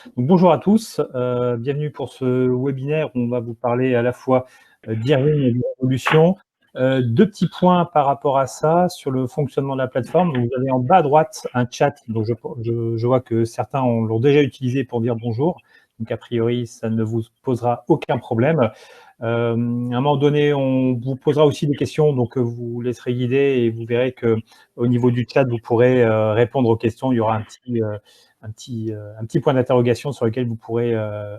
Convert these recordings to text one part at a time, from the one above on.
Donc, bonjour à tous, bienvenue pour ce webinaire où on va vous parler à la fois d'Irving et de l'évolution. Deux petits points par rapport à ça sur le fonctionnement de la plateforme. Donc, vous avez en bas à droite un chat, donc je vois que certains l'ont déjà utilisé pour dire bonjour. Donc, a priori, ça ne vous posera aucun problème. À un moment donné, on vous posera aussi des questions, donc vous laisserez guider et vous verrez que au niveau du chat, vous pourrez répondre aux questions. Il y aura un petit point d'interrogation sur lequel vous pourrez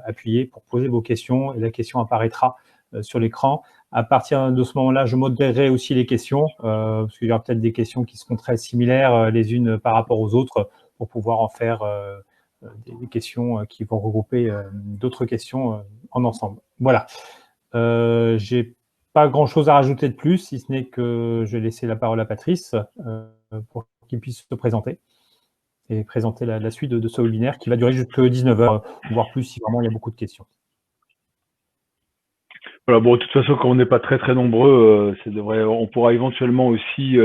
appuyer pour poser vos questions et la question apparaîtra sur l'écran. À partir de ce moment-là, je modérerai aussi les questions parce qu'il y aura peut-être des questions qui seront très similaires les unes par rapport aux autres pour pouvoir en faire des questions qui vont regrouper d'autres questions en ensemble. Voilà. J'ai pas grand-chose à rajouter de plus, si ce n'est que je vais laisser la parole à Patrice pour qu'il puisse se présenter et présenter la suite de ce webinaire qui va durer jusqu'à 19h, voire plus si vraiment il y a beaucoup de questions. Voilà, bon, de toute façon, quand on n'est pas très nombreux, on pourra éventuellement aussi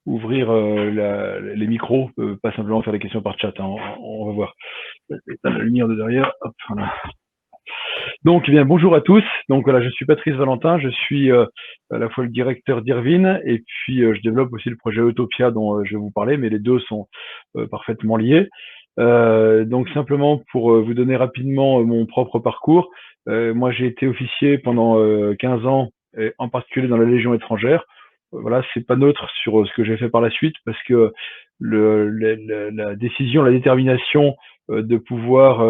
ouvrir les micros, pas simplement faire des questions par chat. Hein, on va voir. La lumière de derrière. Hop, voilà. Donc, eh bien, bonjour à tous. Donc voilà, je suis Patrice Valentin, je suis à la fois le directeur d'Irvine et puis je développe aussi le projet Utopia dont je vais vous parler, mais les deux sont parfaitement liés. Donc simplement pour vous donner rapidement mon propre parcours, moi j'ai été officier pendant 15 ans, et en particulier dans la Légion étrangère. Voilà, c'est pas neutre sur ce que j'ai fait par la suite parce que la décision, la détermination de pouvoir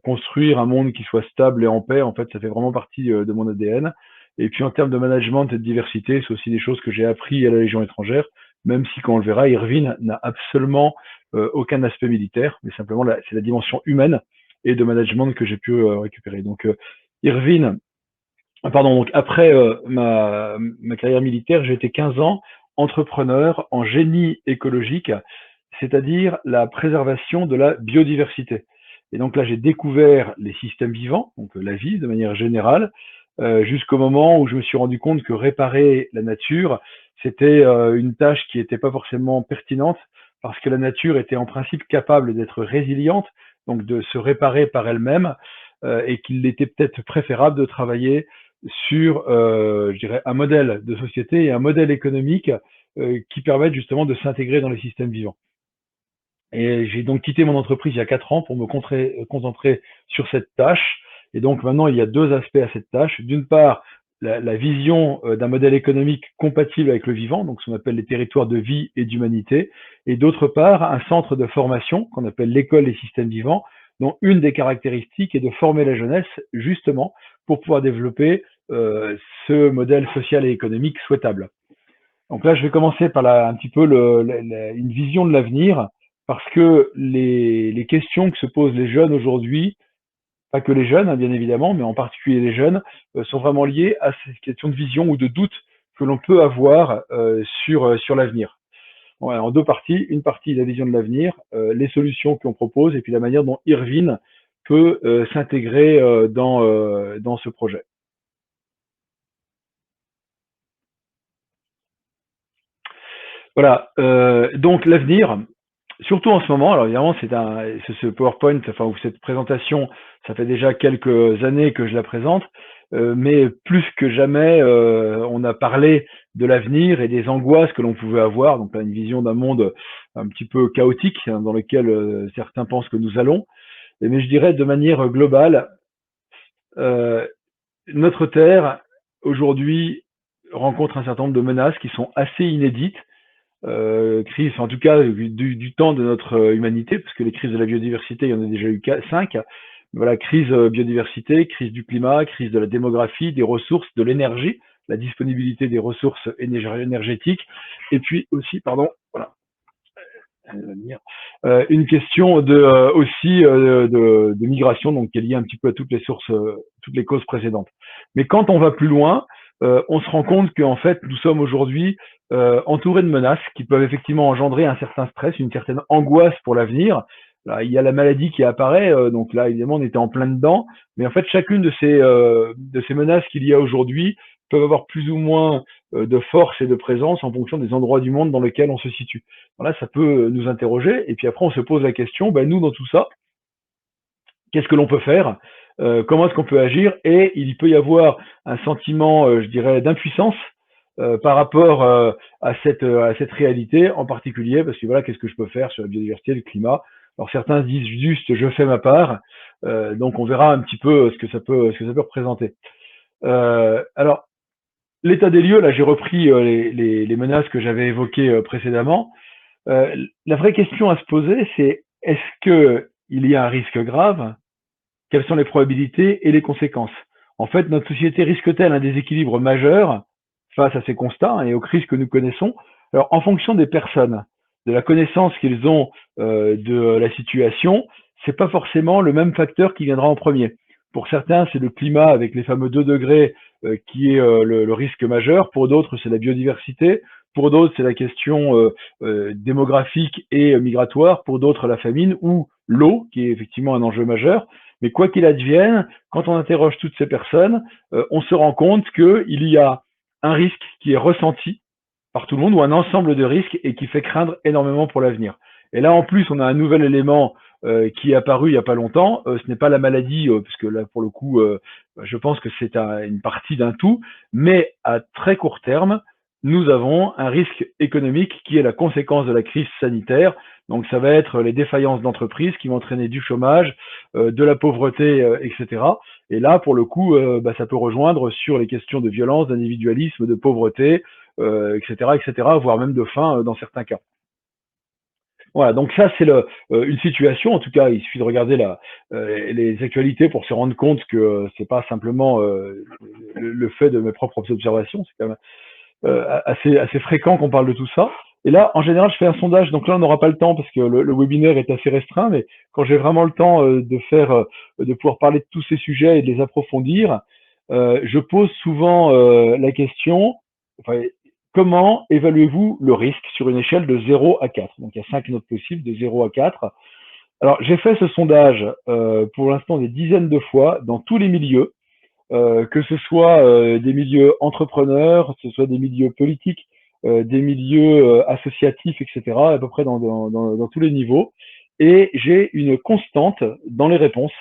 construire un monde qui soit stable et en paix, en fait, ça fait vraiment partie de mon ADN. Et puis en termes de management et de diversité, c'est aussi des choses que j'ai appris à la Légion étrangère, même si, quand on le verra, Irvine n'a absolument aucun aspect militaire, mais simplement c'est la dimension humaine et de management que j'ai pu récupérer. Donc Irvine, pardon, donc après ma carrière militaire, j'ai été 15 ans entrepreneur en génie écologique, c'est-à-dire la préservation de la biodiversité. Et donc là, j'ai découvert les systèmes vivants, donc la vie de manière générale, jusqu'au moment où je me suis rendu compte que réparer la nature, c'était une tâche qui n'était pas forcément pertinente, parce que la nature était en principe capable d'être résiliente, donc de se réparer par elle-même, et qu'il était peut-être préférable de travailler sur, je dirais, un modèle de société et un modèle économique qui permettent justement de s'intégrer dans les systèmes vivants. Et j'ai donc quitté mon entreprise il y a 4 ans pour me concentrer sur cette tâche. Et donc maintenant, il y a deux aspects à cette tâche. D'une part, la vision d'un modèle économique compatible avec le vivant, donc ce qu'on appelle les territoires de vie et d'humanité. Et d'autre part, un centre de formation qu'on appelle l'école des systèmes vivants, dont une des caractéristiques est de former la jeunesse justement pour pouvoir développer ce modèle social et économique souhaitable. Donc là, je vais commencer par un petit peu une vision de l'avenir, parce que les questions que se posent les jeunes aujourd'hui, pas que les jeunes, hein, bien évidemment, mais en particulier les jeunes, sont vraiment liées à ces questions de vision ou de doute que l'on peut avoir sur l'avenir. Voilà, en deux parties. Une partie, la vision de l'avenir, les solutions qu'on propose, et puis la manière dont Irvine peut s'intégrer dans ce projet. Voilà, donc l'avenir, surtout en ce moment, alors évidemment, ce PowerPoint, enfin, ou cette présentation, ça fait déjà quelques années que je la présente, mais plus que jamais, on a parlé de l'avenir et des angoisses que l'on pouvait avoir, donc là, une vision d'un monde un petit peu chaotique, hein, dans lequel certains pensent que nous allons. Mais je dirais de manière globale, euh, notre Terre, aujourd'hui, rencontre un certain nombre de menaces qui sont assez inédites, crise, en tout cas du temps de notre humanité, parce que les crises de la biodiversité, il y en a déjà eu 5. Voilà, crise biodiversité, crise du climat, crise de la démographie, des ressources, de l'énergie, la disponibilité des ressources énergétiques, et puis aussi, pardon, voilà, une question aussi de migration, donc qui est liée un petit peu à toutes les sources, toutes les causes précédentes. Mais quand on va plus loin, on se rend compte qu'en fait, nous sommes aujourd'hui entourés de menaces qui peuvent effectivement engendrer un certain stress, une certaine angoisse pour l'avenir. Là, il y a la maladie qui apparaît, donc là, évidemment, on était en plein dedans. Mais en fait, chacune de ces menaces qu'il y a aujourd'hui peuvent avoir plus ou moins de force et de présence en fonction des endroits du monde dans lesquels on se situe. Voilà, ça peut nous interroger. Et puis après, on se pose la question, ben, nous, dans tout ça, qu'est-ce que l'on peut faire, comment est-ce qu'on peut agir, et il peut y avoir un sentiment, je dirais, d'impuissance par rapport à cette réalité en particulier, parce que voilà, qu'est-ce que je peux faire sur la biodiversité, le climat. Alors certains disent juste je fais ma part, donc on verra un petit peu ce que ça peut représenter. Alors l'état des lieux, là j'ai repris les menaces que j'avais évoquées précédemment. La vraie question à se poser, c'est est-ce qu'il y a un risque grave? Quelles sont les probabilités et les conséquences? En fait, notre société risque-t-elle un déséquilibre majeur face à ces constats et aux crises que nous connaissons? Alors, en fonction des personnes, de la connaissance qu'ils ont de la situation, c'est pas forcément le même facteur qui viendra en premier. Pour certains, c'est le climat avec les fameux 2 degrés qui est le risque majeur. Pour d'autres, c'est la biodiversité. Pour d'autres, c'est la question démographique et migratoire. Pour d'autres, la famine ou l'eau, qui est effectivement un enjeu majeur. Mais quoi qu'il advienne, quand on interroge toutes ces personnes, on se rend compte qu'il y a un risque qui est ressenti par tout le monde ou un ensemble de risques et qui fait craindre énormément pour l'avenir. Et là, en plus, on a un nouvel élément qui est apparu il n'y a pas longtemps. Ce n'est pas la maladie, puisque là, pour le coup, je pense que c'est une partie d'un tout, mais à très court terme, nous avons un risque économique qui est la conséquence de la crise sanitaire. Donc, ça va être les défaillances d'entreprises qui vont entraîner du chômage, de la pauvreté, etc. Et là, pour le coup, ça peut rejoindre sur les questions de violence, d'individualisme, de pauvreté, etc., etc., voire même de faim dans certains cas. Voilà, donc ça c'est une situation. En tout cas, il suffit de regarder les actualités pour se rendre compte que c'est pas simplement le fait de mes propres observations. C'est quand même assez fréquent qu'on parle de tout ça. Et là, en général, je fais un sondage. Donc là, on n'aura pas le temps parce que le webinaire est assez restreint. Mais quand j'ai vraiment le temps de pouvoir parler de tous ces sujets et de les approfondir, je pose souvent la question. Enfin, comment évaluez-vous le risque sur une échelle de 0 à 4? Donc, il y a 5 notes possibles, de 0 à 4. Alors, j'ai fait ce sondage pour l'instant des dizaines de fois dans tous les milieux, que ce soit des milieux entrepreneurs, que ce soit des milieux politiques, des milieux associatifs, etc., à peu près dans tous les niveaux. Et j'ai une constante dans les réponses.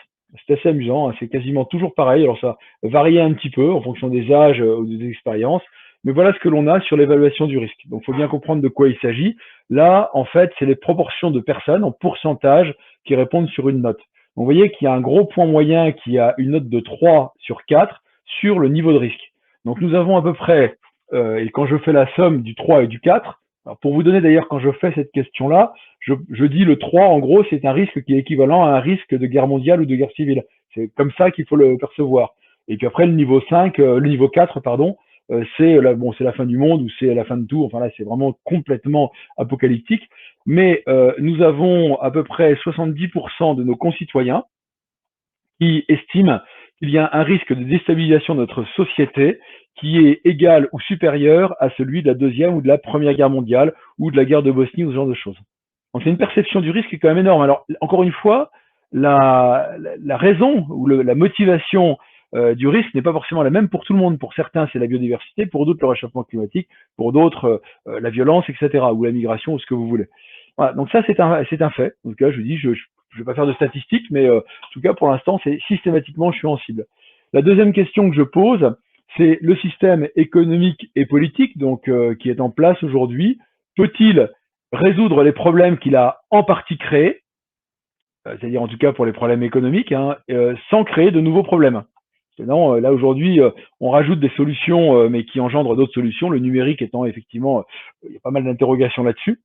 C'est assez amusant, hein, c'est quasiment toujours pareil. Alors ça varie un petit peu en fonction des âges ou des expériences, mais voilà ce que l'on a sur l'évaluation du risque. Donc, il faut bien comprendre de quoi il s'agit. Là, en fait, c'est les proportions de personnes en pourcentage qui répondent sur une note. Donc, vous voyez qu'il y a un gros point moyen qui a une note de 3 sur 4 sur le niveau de risque. Donc, nous avons à peu près, et quand je fais la somme du 3 et du 4, alors pour vous donner d'ailleurs, quand je fais cette question-là, je dis le 3, en gros, c'est un risque qui est équivalent à un risque de guerre mondiale ou de guerre civile. C'est comme ça qu'il faut le percevoir. Et puis après, le niveau 5, le niveau 4, pardon, c'est la fin du monde ou c'est la fin de tout. Enfin là, c'est vraiment complètement apocalyptique. Mais nous avons à peu près 70% de nos concitoyens qui estiment qu'il y a un risque de déstabilisation de notre société qui est égal ou supérieur à celui de la Deuxième ou de la Première Guerre mondiale ou de la guerre de Bosnie ou ce genre de choses. Donc c'est une perception du risque qui est quand même énorme. Alors encore une fois, la raison ou la motivation du risque n'est pas forcément la même pour tout le monde. Pour certains, c'est la biodiversité, pour d'autres, le réchauffement climatique, pour d'autres, la violence, etc., ou la migration, ou ce que vous voulez. Voilà, donc ça, c'est un fait. En tout cas, je vous dis, je vais pas faire de statistiques, mais en tout cas, pour l'instant, c'est systématiquement, je suis en cible. La deuxième question que je pose, c'est le système économique et politique, donc qui est en place aujourd'hui, peut-il résoudre les problèmes qu'il a en partie créés, c'est-à-dire en tout cas pour les problèmes économiques, hein, sans créer de nouveaux problèmes? Non, là aujourd'hui, on rajoute des solutions, mais qui engendrent d'autres solutions, le numérique étant effectivement, il y a pas mal d'interrogations là-dessus.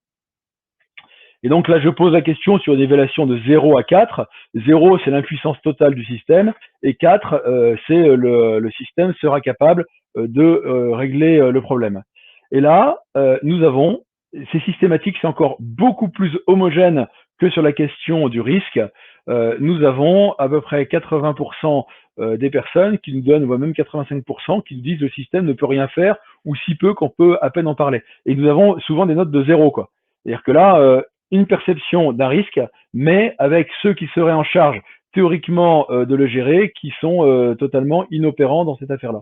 Et donc là, je pose la question sur une évaluation de 0 à 4. 0, c'est l'impuissance totale du système, et 4, c'est le système sera capable de régler le problème. Et là, nous avons, c'est systématique, c'est encore beaucoup plus homogène que sur la question du risque. Nous avons à peu près 80% des personnes qui nous donnent, voire même 85%, qui nous disent le système ne peut rien faire, ou si peu qu'on peut à peine en parler. Et nous avons souvent des notes de 0, quoi. C'est-à-dire que là, une perception d'un risque, mais avec ceux qui seraient en charge théoriquement de le gérer, qui sont totalement inopérants dans cette affaire-là.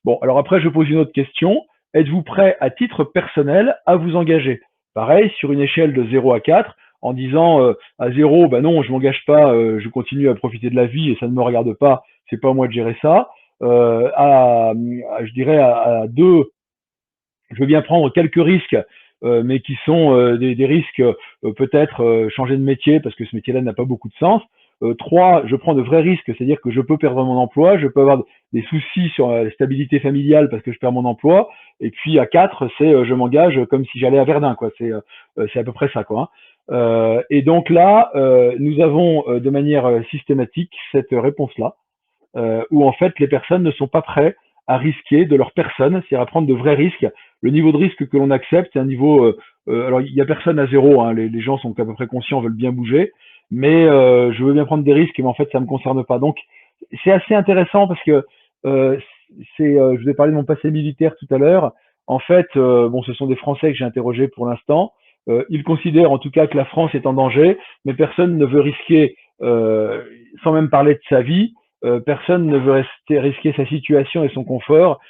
Bon, alors après, je pose une autre question. Êtes-vous prêt, à titre personnel, à vous engager? Pareil, sur une échelle de 0 à 4, en disant à zéro, bah non, je m'engage pas, je continue à profiter de la vie et ça ne me regarde pas, c'est pas à moi de gérer ça. Je dirais à deux, je veux bien prendre quelques risques, mais qui sont des risques peut-être changer de métier parce que ce métier-là n'a pas beaucoup de sens. Trois, je prends de vrais risques, c'est-à-dire que je peux perdre mon emploi, je peux avoir des soucis sur la stabilité familiale parce que je perds mon emploi. Et puis à quatre, c'est je m'engage comme si j'allais à Verdun, quoi. C'est à peu près ça, quoi. Hein. Et donc là, nous avons de manière systématique cette réponse-là, où en fait les personnes ne sont pas prêtes à risquer de leur personne, c'est-à-dire à prendre de vrais risques. Le niveau de risque que l'on accepte, c'est un niveau. Alors il y a personne à zéro, hein, les gens sont à peu près conscients, veulent bien bouger, mais je veux bien prendre des risques, mais en fait ça me concerne pas. Donc c'est assez intéressant parce que je vous ai parlé de mon passé militaire tout à l'heure. En fait, bon, ce sont des Français que j'ai interrogés pour l'instant. Ils considèrent en tout cas que la France est en danger, mais personne ne veut risquer, sans même parler de sa vie, personne ne veut risquer sa situation et son confort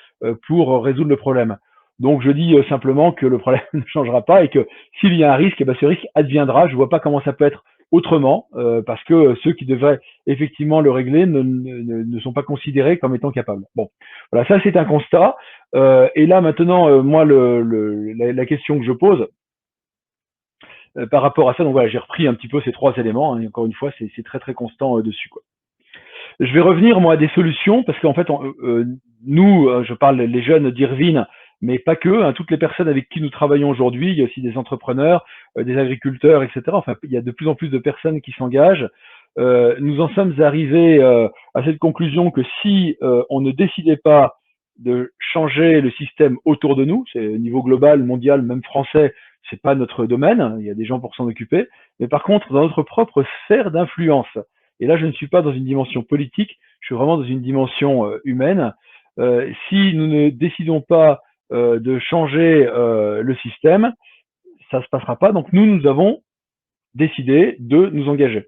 pour résoudre le problème. Donc je dis simplement que le problème ne changera pas et que s'il y a un risque, eh ben, ce risque adviendra. Je ne vois pas comment ça peut être autrement, parce que ceux qui devraient effectivement le régler ne sont pas considérés comme étant capables. Bon, voilà, ça c'est un constat. Et là maintenant, moi, la question que je pose par rapport à ça, donc voilà, j'ai repris un petit peu ces trois éléments. Hein, et encore une fois, c'est très très constant dessus, quoi. Je vais revenir moi à des solutions parce qu'en fait, nous, je parle les jeunes d'Irvine, mais pas que. Hein, toutes les personnes avec qui nous travaillons aujourd'hui, il y a aussi des entrepreneurs, des agriculteurs, etc. Enfin, il y a de plus en plus de personnes qui s'engagent. Nous en sommes arrivés à cette conclusion que si on ne décidait pas de changer le système autour de nous, c'est au niveau global, mondial, même français, c'est pas notre domaine. Il y a des gens pour s'en occuper. Mais par contre, dans notre propre sphère d'influence, et là, je ne suis pas dans une dimension politique, je suis vraiment dans une dimension humaine. Si nous ne décidons pas de changer le système, ça ne se passera pas. Donc nous avons décidé de nous engager.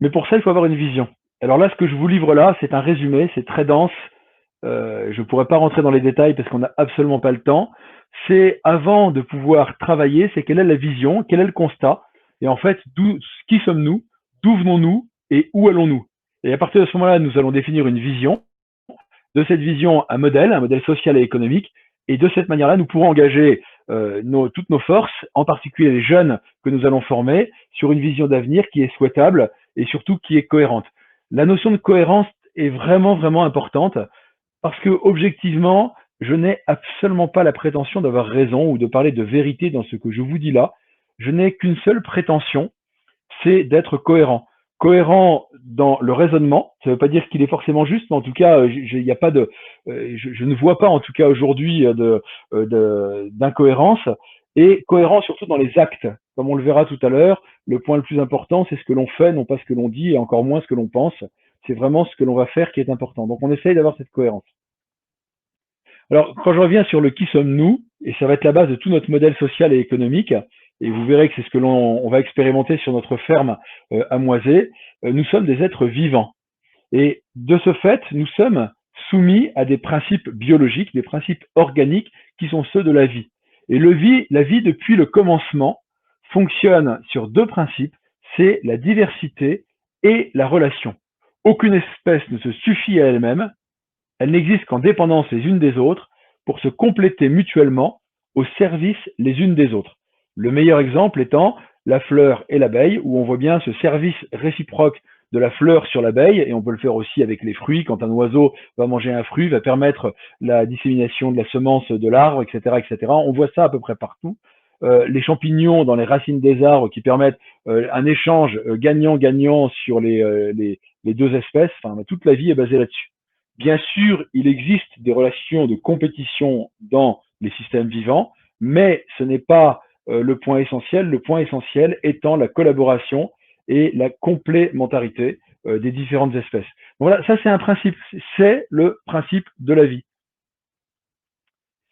Mais pour ça, il faut avoir une vision. Alors là, ce que je vous livre là, c'est un résumé, c'est très dense. Je ne pourrais pas rentrer dans les détails parce qu'on n'a absolument pas le temps. C'est avant de pouvoir travailler, c'est quelle est la vision, quel est le constat, et en fait, qui sommes-nous, d'où venons-nous et où allons-nous. Et à partir de ce moment-là, nous allons définir une vision. De cette vision, un modèle social et économique. Et de cette manière-là, nous pourrons engager toutes nos forces, en particulier les jeunes que nous allons former, sur une vision d'avenir qui est souhaitable et surtout qui est cohérente. La notion de cohérence est vraiment, vraiment importante parce que, objectivement, je n'ai absolument pas la prétention d'avoir raison ou de parler de vérité dans ce que je vous dis là. Je n'ai qu'une seule prétention, c'est d'être cohérent. Cohérent dans le raisonnement, ça ne veut pas dire qu'il est forcément juste, mais en tout cas, y a pas de, je ne vois pas en tout cas aujourd'hui d'incohérence, et cohérent surtout dans les actes. Comme on le verra tout à l'heure, le point le plus important, c'est ce que l'on fait, non pas ce que l'on dit, et encore moins ce que l'on pense. C'est vraiment ce que l'on va faire qui est important. Donc on essaye d'avoir cette cohérence. Alors, quand je reviens sur le qui sommes-nous, et ça va être la base de tout notre modèle social et économique, et vous verrez que c'est ce que l'on va expérimenter sur notre ferme à Moisé, nous sommes des êtres vivants. Et de ce fait, nous sommes soumis à des principes biologiques, des principes organiques qui sont ceux de la vie. Et la vie, depuis le commencement, fonctionne sur deux principes, c'est la diversité et la relation. Aucune espèce ne se suffit à elle-même, elle n'existe qu'en dépendance les unes des autres pour se compléter mutuellement au service les unes des autres. Le meilleur exemple étant la fleur et l'abeille, où on voit bien ce service réciproque de la fleur sur l'abeille, et on peut le faire aussi avec les fruits. Quand un oiseau va manger un fruit, va permettre la dissémination de la semence de l'arbre, etc., etc. On voit ça à peu près partout. Les champignons dans les racines des arbres qui permettent un échange gagnant-gagnant sur les deux espèces. Enfin, toute la vie est basée là-dessus. Bien sûr, il existe des relations de compétition dans les systèmes vivants, mais ce n'est pas le point essentiel. Le point essentiel étant la collaboration et la complémentarité des différentes espèces. Donc voilà, ça c'est un principe, c'est le principe de la vie.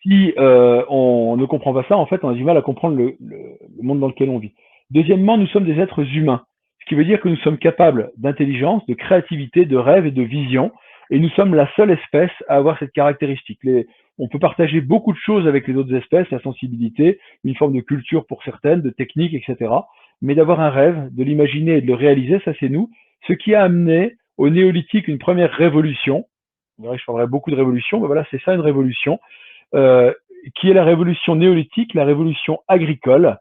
Si on ne comprend pas ça, en fait, on a du mal à comprendre le monde dans lequel on vit. Deuxièmement, nous sommes des êtres humains, ce qui veut dire que nous sommes capables d'intelligence, de créativité, de rêve et de vision, et nous sommes la seule espèce à avoir cette caractéristique. On peut partager beaucoup de choses avec les autres espèces, la sensibilité, une forme de culture pour certaines, de techniques, etc. Mais d'avoir un rêve, de l'imaginer et de le réaliser, ça c'est nous. Ce qui a amené au néolithique une première révolution. Je parlerai beaucoup de révolution, mais voilà, c'est ça une révolution, qui est la révolution néolithique, la révolution agricole,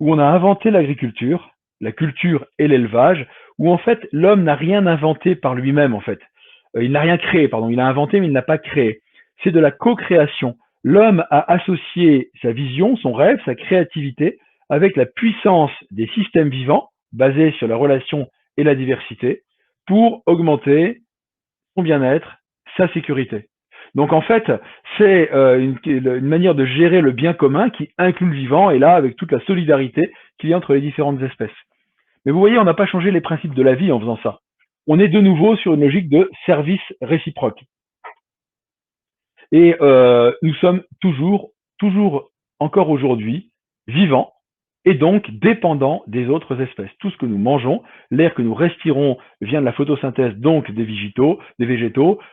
où on a inventé l'agriculture, la culture et l'élevage, où en fait l'homme n'a rien inventé par lui-même en fait. Il n'a rien créé, pardon, il a inventé mais il n'a pas créé. C'est de la co-création. L'homme a associé sa vision, son rêve, sa créativité avec la puissance des systèmes vivants basés sur la relation et la diversité pour augmenter son bien-être, sa sécurité. Donc en fait, c'est une manière de gérer le bien commun qui inclut le vivant et là avec toute la solidarité qu'il y a entre les différentes espèces. Mais vous voyez, on n'a pas changé les principes de la vie en faisant ça. On est de nouveau sur une logique de service réciproque. Et nous sommes toujours encore aujourd'hui, vivants et donc dépendants des autres espèces. Tout ce que nous mangeons, l'air que nous respirons vient de la photosynthèse, donc des végétaux,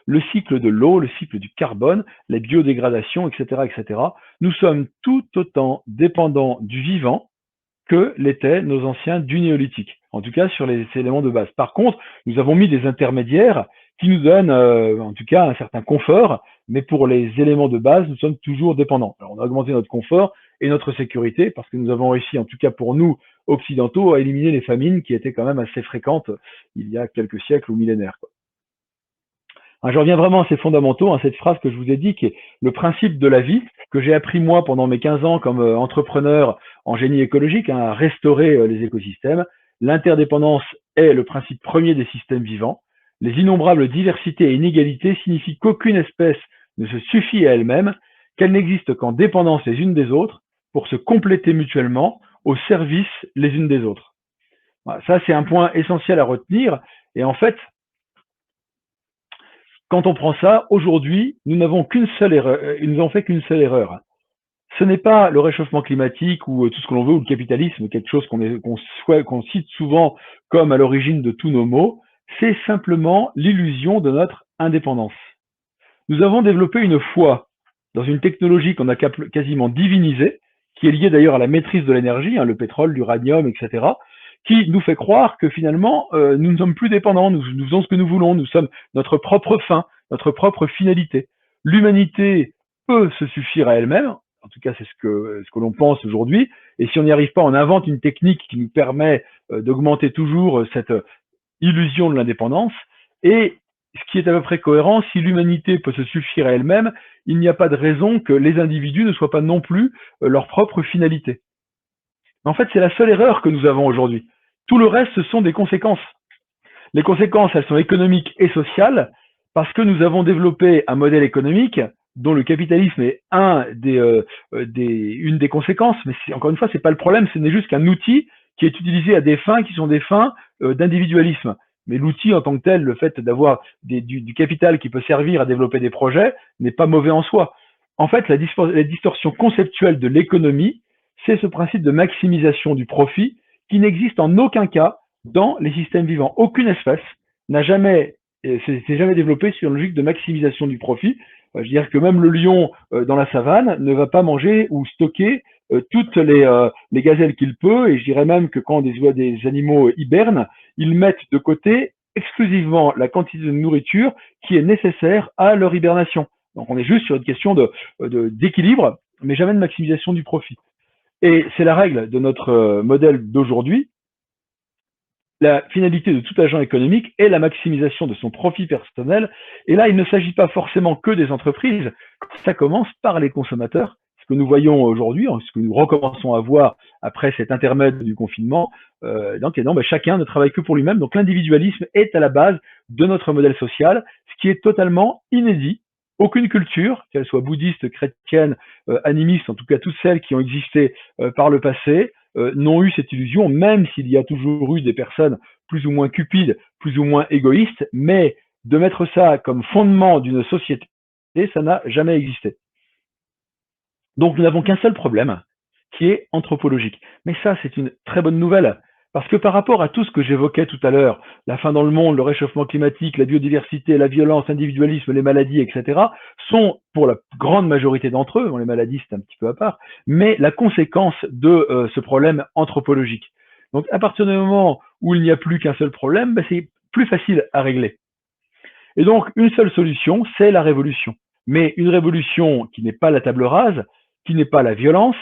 le cycle de l'eau, le cycle du carbone, la biodégradation, etc., etc. Nous sommes tout autant dépendants du vivant que l'étaient nos anciens du néolithique, en tout cas sur les éléments de base. Par contre, nous avons mis des intermédiaires qui nous donnent en tout cas un certain confort, mais pour les éléments de base, nous sommes toujours dépendants. Alors, on a augmenté notre confort et notre sécurité parce que nous avons réussi, en tout cas pour nous, occidentaux, à éliminer les famines qui étaient quand même assez fréquentes il y a quelques siècles ou millénaires, quoi. Je reviens vraiment à ces fondamentaux, à cette phrase que je vous ai dit, qui est le principe de la vie, que j'ai appris moi pendant mes 15 ans comme entrepreneur en génie écologique, à restaurer les écosystèmes. L'interdépendance est le principe premier des systèmes vivants. Les innombrables diversités et inégalités signifient qu'aucune espèce ne se suffit à elle-même, qu'elle n'existe qu'en dépendance les unes des autres pour se compléter mutuellement au service les unes des autres. Voilà, ça, c'est un point essentiel à retenir. Et en fait, quand on prend ça, aujourd'hui, nous n'avons qu'une seule erreur, ils nous ont fait qu'une seule erreur. Ce n'est pas le réchauffement climatique ou tout ce que l'on veut, ou le capitalisme, quelque chose qu'on cite souvent comme à l'origine de tous nos maux, c'est simplement l'illusion de notre indépendance. Nous avons développé une foi dans une technologie qu'on a quasiment divinisée, qui est liée d'ailleurs à la maîtrise de l'énergie, le pétrole, l'uranium, etc., qui nous fait croire que finalement, nous ne sommes plus dépendants, nous faisons ce que nous voulons, nous sommes notre propre fin, notre propre finalité. L'humanité peut se suffire à elle-même, en tout cas c'est ce que l'on pense aujourd'hui, et si on n'y arrive pas, on invente une technique qui nous permet d'augmenter toujours cette illusion de l'indépendance, et ce qui est à peu près cohérent, si l'humanité peut se suffire à elle-même, il n'y a pas de raison que les individus ne soient pas non plus leur propre finalité. En fait, c'est la seule erreur que nous avons aujourd'hui. Tout le reste, ce sont des conséquences. Les conséquences, elles sont économiques et sociales parce que nous avons développé un modèle économique dont le capitalisme est une des conséquences. Mais encore une fois, c'est pas le problème. Ce n'est juste qu'un outil qui est utilisé à des fins qui sont des fins d'individualisme. Mais l'outil en tant que tel, le fait d'avoir du capital qui peut servir à développer des projets, n'est pas mauvais en soi. En fait, la distorsion conceptuelle de l'économie, c'est ce principe de maximisation du profit qui n'existe en aucun cas dans les systèmes vivants. Aucune espèce n'a jamais, s'est jamais développée sur une logique de maximisation du profit. Je veux dire que même le lion dans la savane ne va pas manger ou stocker toutes les gazelles qu'il peut, et je dirais même que quand des animaux hibernent, ils mettent de côté exclusivement la quantité de nourriture qui est nécessaire à leur hibernation. Donc on est juste sur une question d'équilibre, mais jamais de maximisation du profit. Et c'est la règle de notre modèle d'aujourd'hui. La finalité de tout agent économique est la maximisation de son profit personnel. Et là, il ne s'agit pas forcément que des entreprises. Ça commence par les consommateurs. Ce que nous voyons aujourd'hui, ce que nous recommençons à voir après cet intermède du confinement. Chacun ne travaille que pour lui-même. Donc l'individualisme est à la base de notre modèle social, ce qui est totalement inédit. Aucune culture, qu'elle soit bouddhiste, chrétienne, animiste, en tout cas toutes celles qui ont existé par le passé, n'ont eu cette illusion, même s'il y a toujours eu des personnes plus ou moins cupides, plus ou moins égoïstes, mais de mettre ça comme fondement d'une société, ça n'a jamais existé. Donc nous n'avons qu'un seul problème, qui est anthropologique. Mais ça, c'est une très bonne nouvelle, Parce que par rapport à tout ce que j'évoquais tout à l'heure, la faim dans le monde, le réchauffement climatique, la biodiversité, la violence, l'individualisme, les maladies, etc., sont, pour la grande majorité d'entre eux, bon, les maladies c'est un petit peu à part, mais la conséquence de ce problème anthropologique. Donc à partir du moment où il n'y a plus qu'un seul problème, ben, c'est plus facile à régler. Et donc une seule solution, c'est la révolution. Mais une révolution qui n'est pas la table rase, qui n'est pas la violence,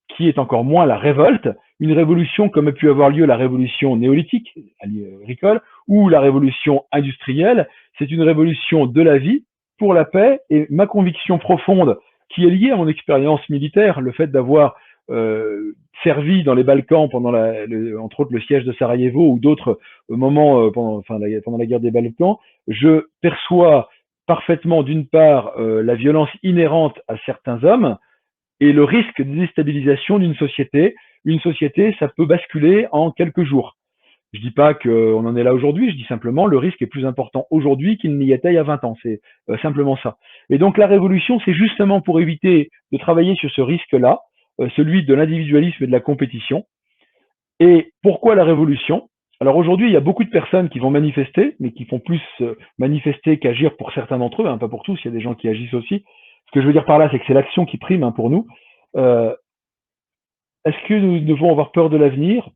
qui est encore moins la révolte, une révolution comme a pu avoir lieu la révolution néolithique, agricole, ou la révolution industrielle, c'est une révolution de la vie pour la paix. Et ma conviction profonde, qui est liée à mon expérience militaire, le fait d'avoir servi dans les Balkans pendant entre autres le siège de Sarajevo ou d'autres moments pendant la guerre des Balkans, je perçois parfaitement d'une part la violence inhérente à certains hommes et le risque de déstabilisation d'une société. Une société, ça peut basculer en quelques jours. Je dis pas qu'on en est là aujourd'hui, je dis simplement le risque est plus important aujourd'hui qu'il n'y était il y a 20 ans. C'est simplement ça. Et donc la révolution, c'est justement pour éviter de travailler sur ce risque-là, celui de l'individualisme et de la compétition. Et pourquoi la révolution? Alors aujourd'hui, il y a beaucoup de personnes qui vont manifester, mais qui font plus manifester qu'agir pour certains d'entre eux, hein, pas pour tous, il y a des gens qui agissent aussi. Ce que je veux dire par là, c'est que c'est l'action qui prime, hein, pour nous. Est-ce que nous devons avoir peur de l'avenir?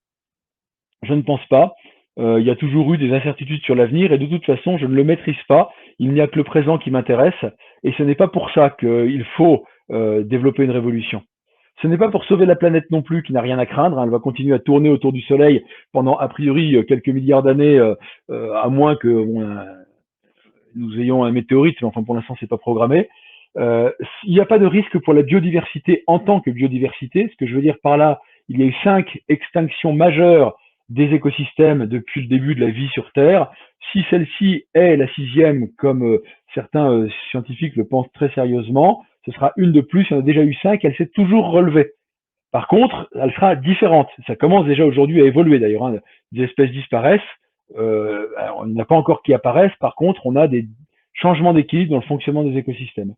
Je ne pense pas. Il y a toujours eu des incertitudes sur l'avenir et de toute façon, je ne le maîtrise pas. Il n'y a que le présent qui m'intéresse et ce n'est pas pour ça qu'il faut développer une révolution. Ce n'est pas pour sauver la planète non plus qui n'a rien à craindre. Hein. Elle va continuer à tourner autour du Soleil pendant a priori quelques milliards d'années, à moins que nous ayons un météorite, mais enfin pour l'instant c'est pas programmé. Il n'y a pas de risque pour la biodiversité en tant que biodiversité. Ce que je veux dire par là, il y a eu 5 extinctions majeures des écosystèmes depuis le début de la vie sur Terre. Si celle-ci est la 6e, comme certains scientifiques le pensent très sérieusement, ce sera une de plus. Il y en a déjà eu 5, elle s'est toujours relevée. Par contre, elle sera différente. Ça commence déjà aujourd'hui à évoluer d'ailleurs. Hein. Des espèces disparaissent. On n'a pas encore qui apparaissent. Par contre, on a des changements d'équilibre dans le fonctionnement des écosystèmes.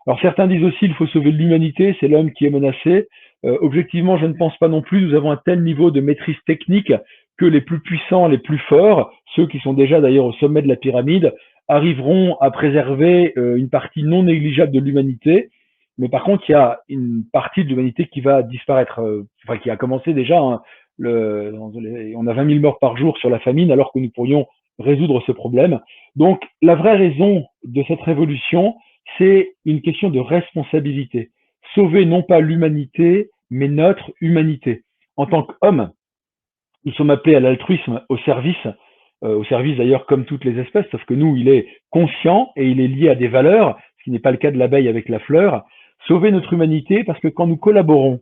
Alors certains disent aussi qu'il faut sauver l'humanité, c'est l'homme qui est menacé. Objectivement, je ne pense pas non plus. Nous avons un tel niveau de maîtrise technique que les plus puissants, les plus forts, ceux qui sont déjà d'ailleurs au sommet de la pyramide, arriveront à préserver une partie non négligeable de l'humanité. Mais par contre, il y a une partie de l'humanité qui va disparaître, enfin qui a commencé déjà. Hein, on a 20 000 morts par jour sur la famine, alors que nous pourrions résoudre ce problème. Donc, la vraie raison de cette révolution, c'est une question de responsabilité. Sauver non pas l'humanité, mais notre humanité. En tant qu'homme, nous sommes appelés à l'altruisme, au service d'ailleurs comme toutes les espèces, sauf que nous, il est conscient et il est lié à des valeurs, ce qui n'est pas le cas de l'abeille avec la fleur. Sauver notre humanité parce que quand nous collaborons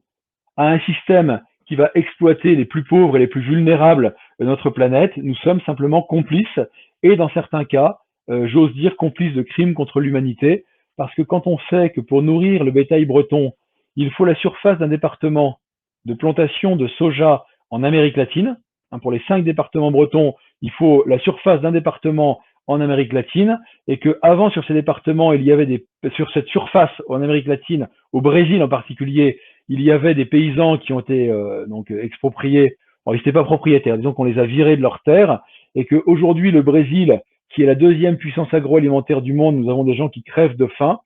à un système qui va exploiter les plus pauvres et les plus vulnérables de notre planète, nous sommes simplement complices et dans certains cas, j'ose dire complices de crimes contre l'humanité, parce que quand on sait que pour nourrir le bétail breton, il faut la surface d'un département de plantation de soja en Amérique latine, hein, pour les 5 départements bretons, il faut la surface d'un département en Amérique latine, et que avant sur ces départements, il y avait sur cette surface en Amérique latine, au Brésil en particulier, il y avait des paysans qui ont été donc expropriés. Bon, ils n'étaient pas propriétaires, disons qu'on les a virés de leurs terres, et qu'aujourd'hui le Brésil, qui est la 2e puissance agroalimentaire du monde, nous avons des gens qui crèvent de faim.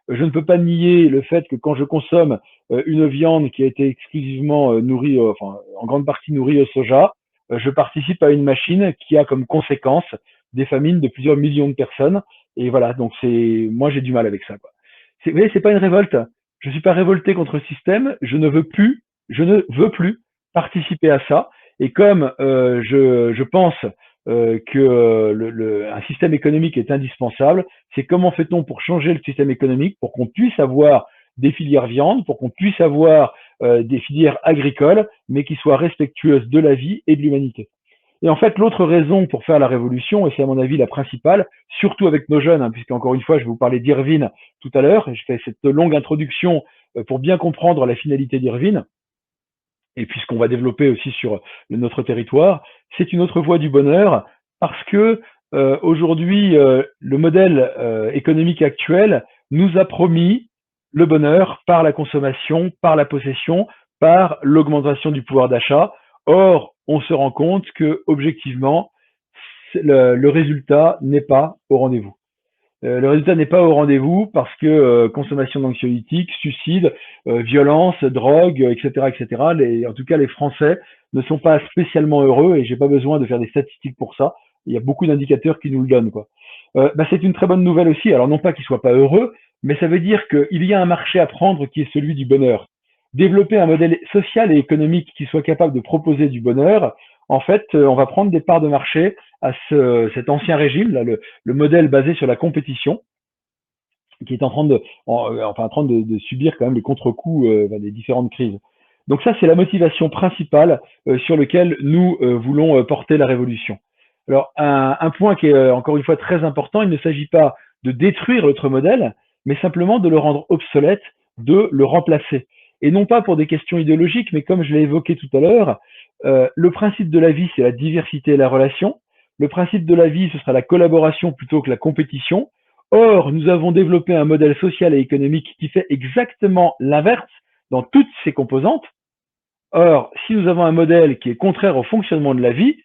Je ne peux pas nier le fait que quand je consomme une viande qui a été exclusivement nourrie, enfin en grande partie nourrie au soja, je participe à une machine qui a comme conséquence des famines de plusieurs millions de personnes. Et voilà, donc moi j'ai du mal avec ça, quoi. Vous voyez, c'est pas une révolte. Je suis pas révolté contre le système. Je ne veux plus participer à ça. Et comme je pense que un système économique est indispensable, c'est comment fait-on pour changer le système économique, pour qu'on puisse avoir des filières viande, pour qu'on puisse avoir des filières agricoles, mais qui soient respectueuses de la vie et de l'humanité. Et en fait, l'autre raison pour faire la révolution, et c'est à mon avis la principale, surtout avec nos jeunes, hein, puisque encore une fois, je vais vous parler d'Irvine tout à l'heure, et je fais cette longue introduction pour bien comprendre la finalité d'Irvine, et puis ce qu'on va développer aussi sur notre territoire, c'est une autre voie du bonheur, parce que aujourd'hui, le modèle économique actuel nous a promis le bonheur par la consommation, par la possession, par l'augmentation du pouvoir d'achat. Or, on se rend compte que objectivement, le résultat n'est pas au rendez-vous. Le résultat n'est pas au rendez-vous parce que consommation d'anxiolytiques, suicide, violence, drogue, etc., etc. En tout cas, les Français ne sont pas spécialement heureux et j'ai pas besoin de faire des statistiques pour ça. Il y a beaucoup d'indicateurs qui nous le donnent, quoi. C'est une très bonne nouvelle aussi. Alors non pas qu'ils soient pas heureux, mais ça veut dire qu'il y a un marché à prendre qui est celui du bonheur. Développer un modèle social et économique qui soit capable de proposer du bonheur, en fait, on va prendre des parts de marché à cet ancien régime, là, le modèle basé sur la compétition, qui est en train de subir quand même les contre-coups des différentes crises. Donc ça, c'est la motivation principale sur laquelle nous voulons porter la révolution. Alors, un point qui est encore une fois très important, il ne s'agit pas de détruire notre modèle, mais simplement de le rendre obsolète, de le remplacer. Et non pas pour des questions idéologiques, mais comme je l'ai évoqué tout à l'heure, le principe de la vie, c'est la diversité et la relation. Le principe de la vie, ce sera la collaboration plutôt que la compétition. Or, nous avons développé un modèle social et économique qui fait exactement l'inverse dans toutes ses composantes. Or, si nous avons un modèle qui est contraire au fonctionnement de la vie,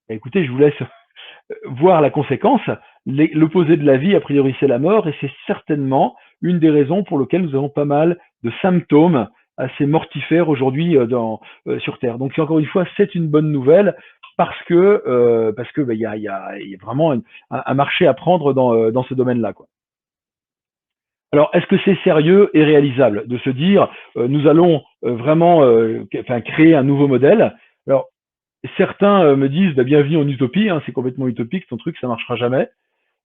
écoutez, je vous laisse voir la conséquence. L'opposé de la vie, a priori, c'est la mort, et c'est certainement une des raisons pour lesquelles nous avons pas mal de symptômes assez mortifères aujourd'hui sur Terre. Donc, encore une fois, c'est une bonne nouvelle parce que y a vraiment un marché à prendre dans ce domaine-là, quoi. Alors, est-ce que c'est sérieux et réalisable de se dire nous allons vraiment créer un nouveau modèle? Alors, certains me disent bienvenue en utopie, hein, c'est complètement utopique ton truc, ça marchera jamais.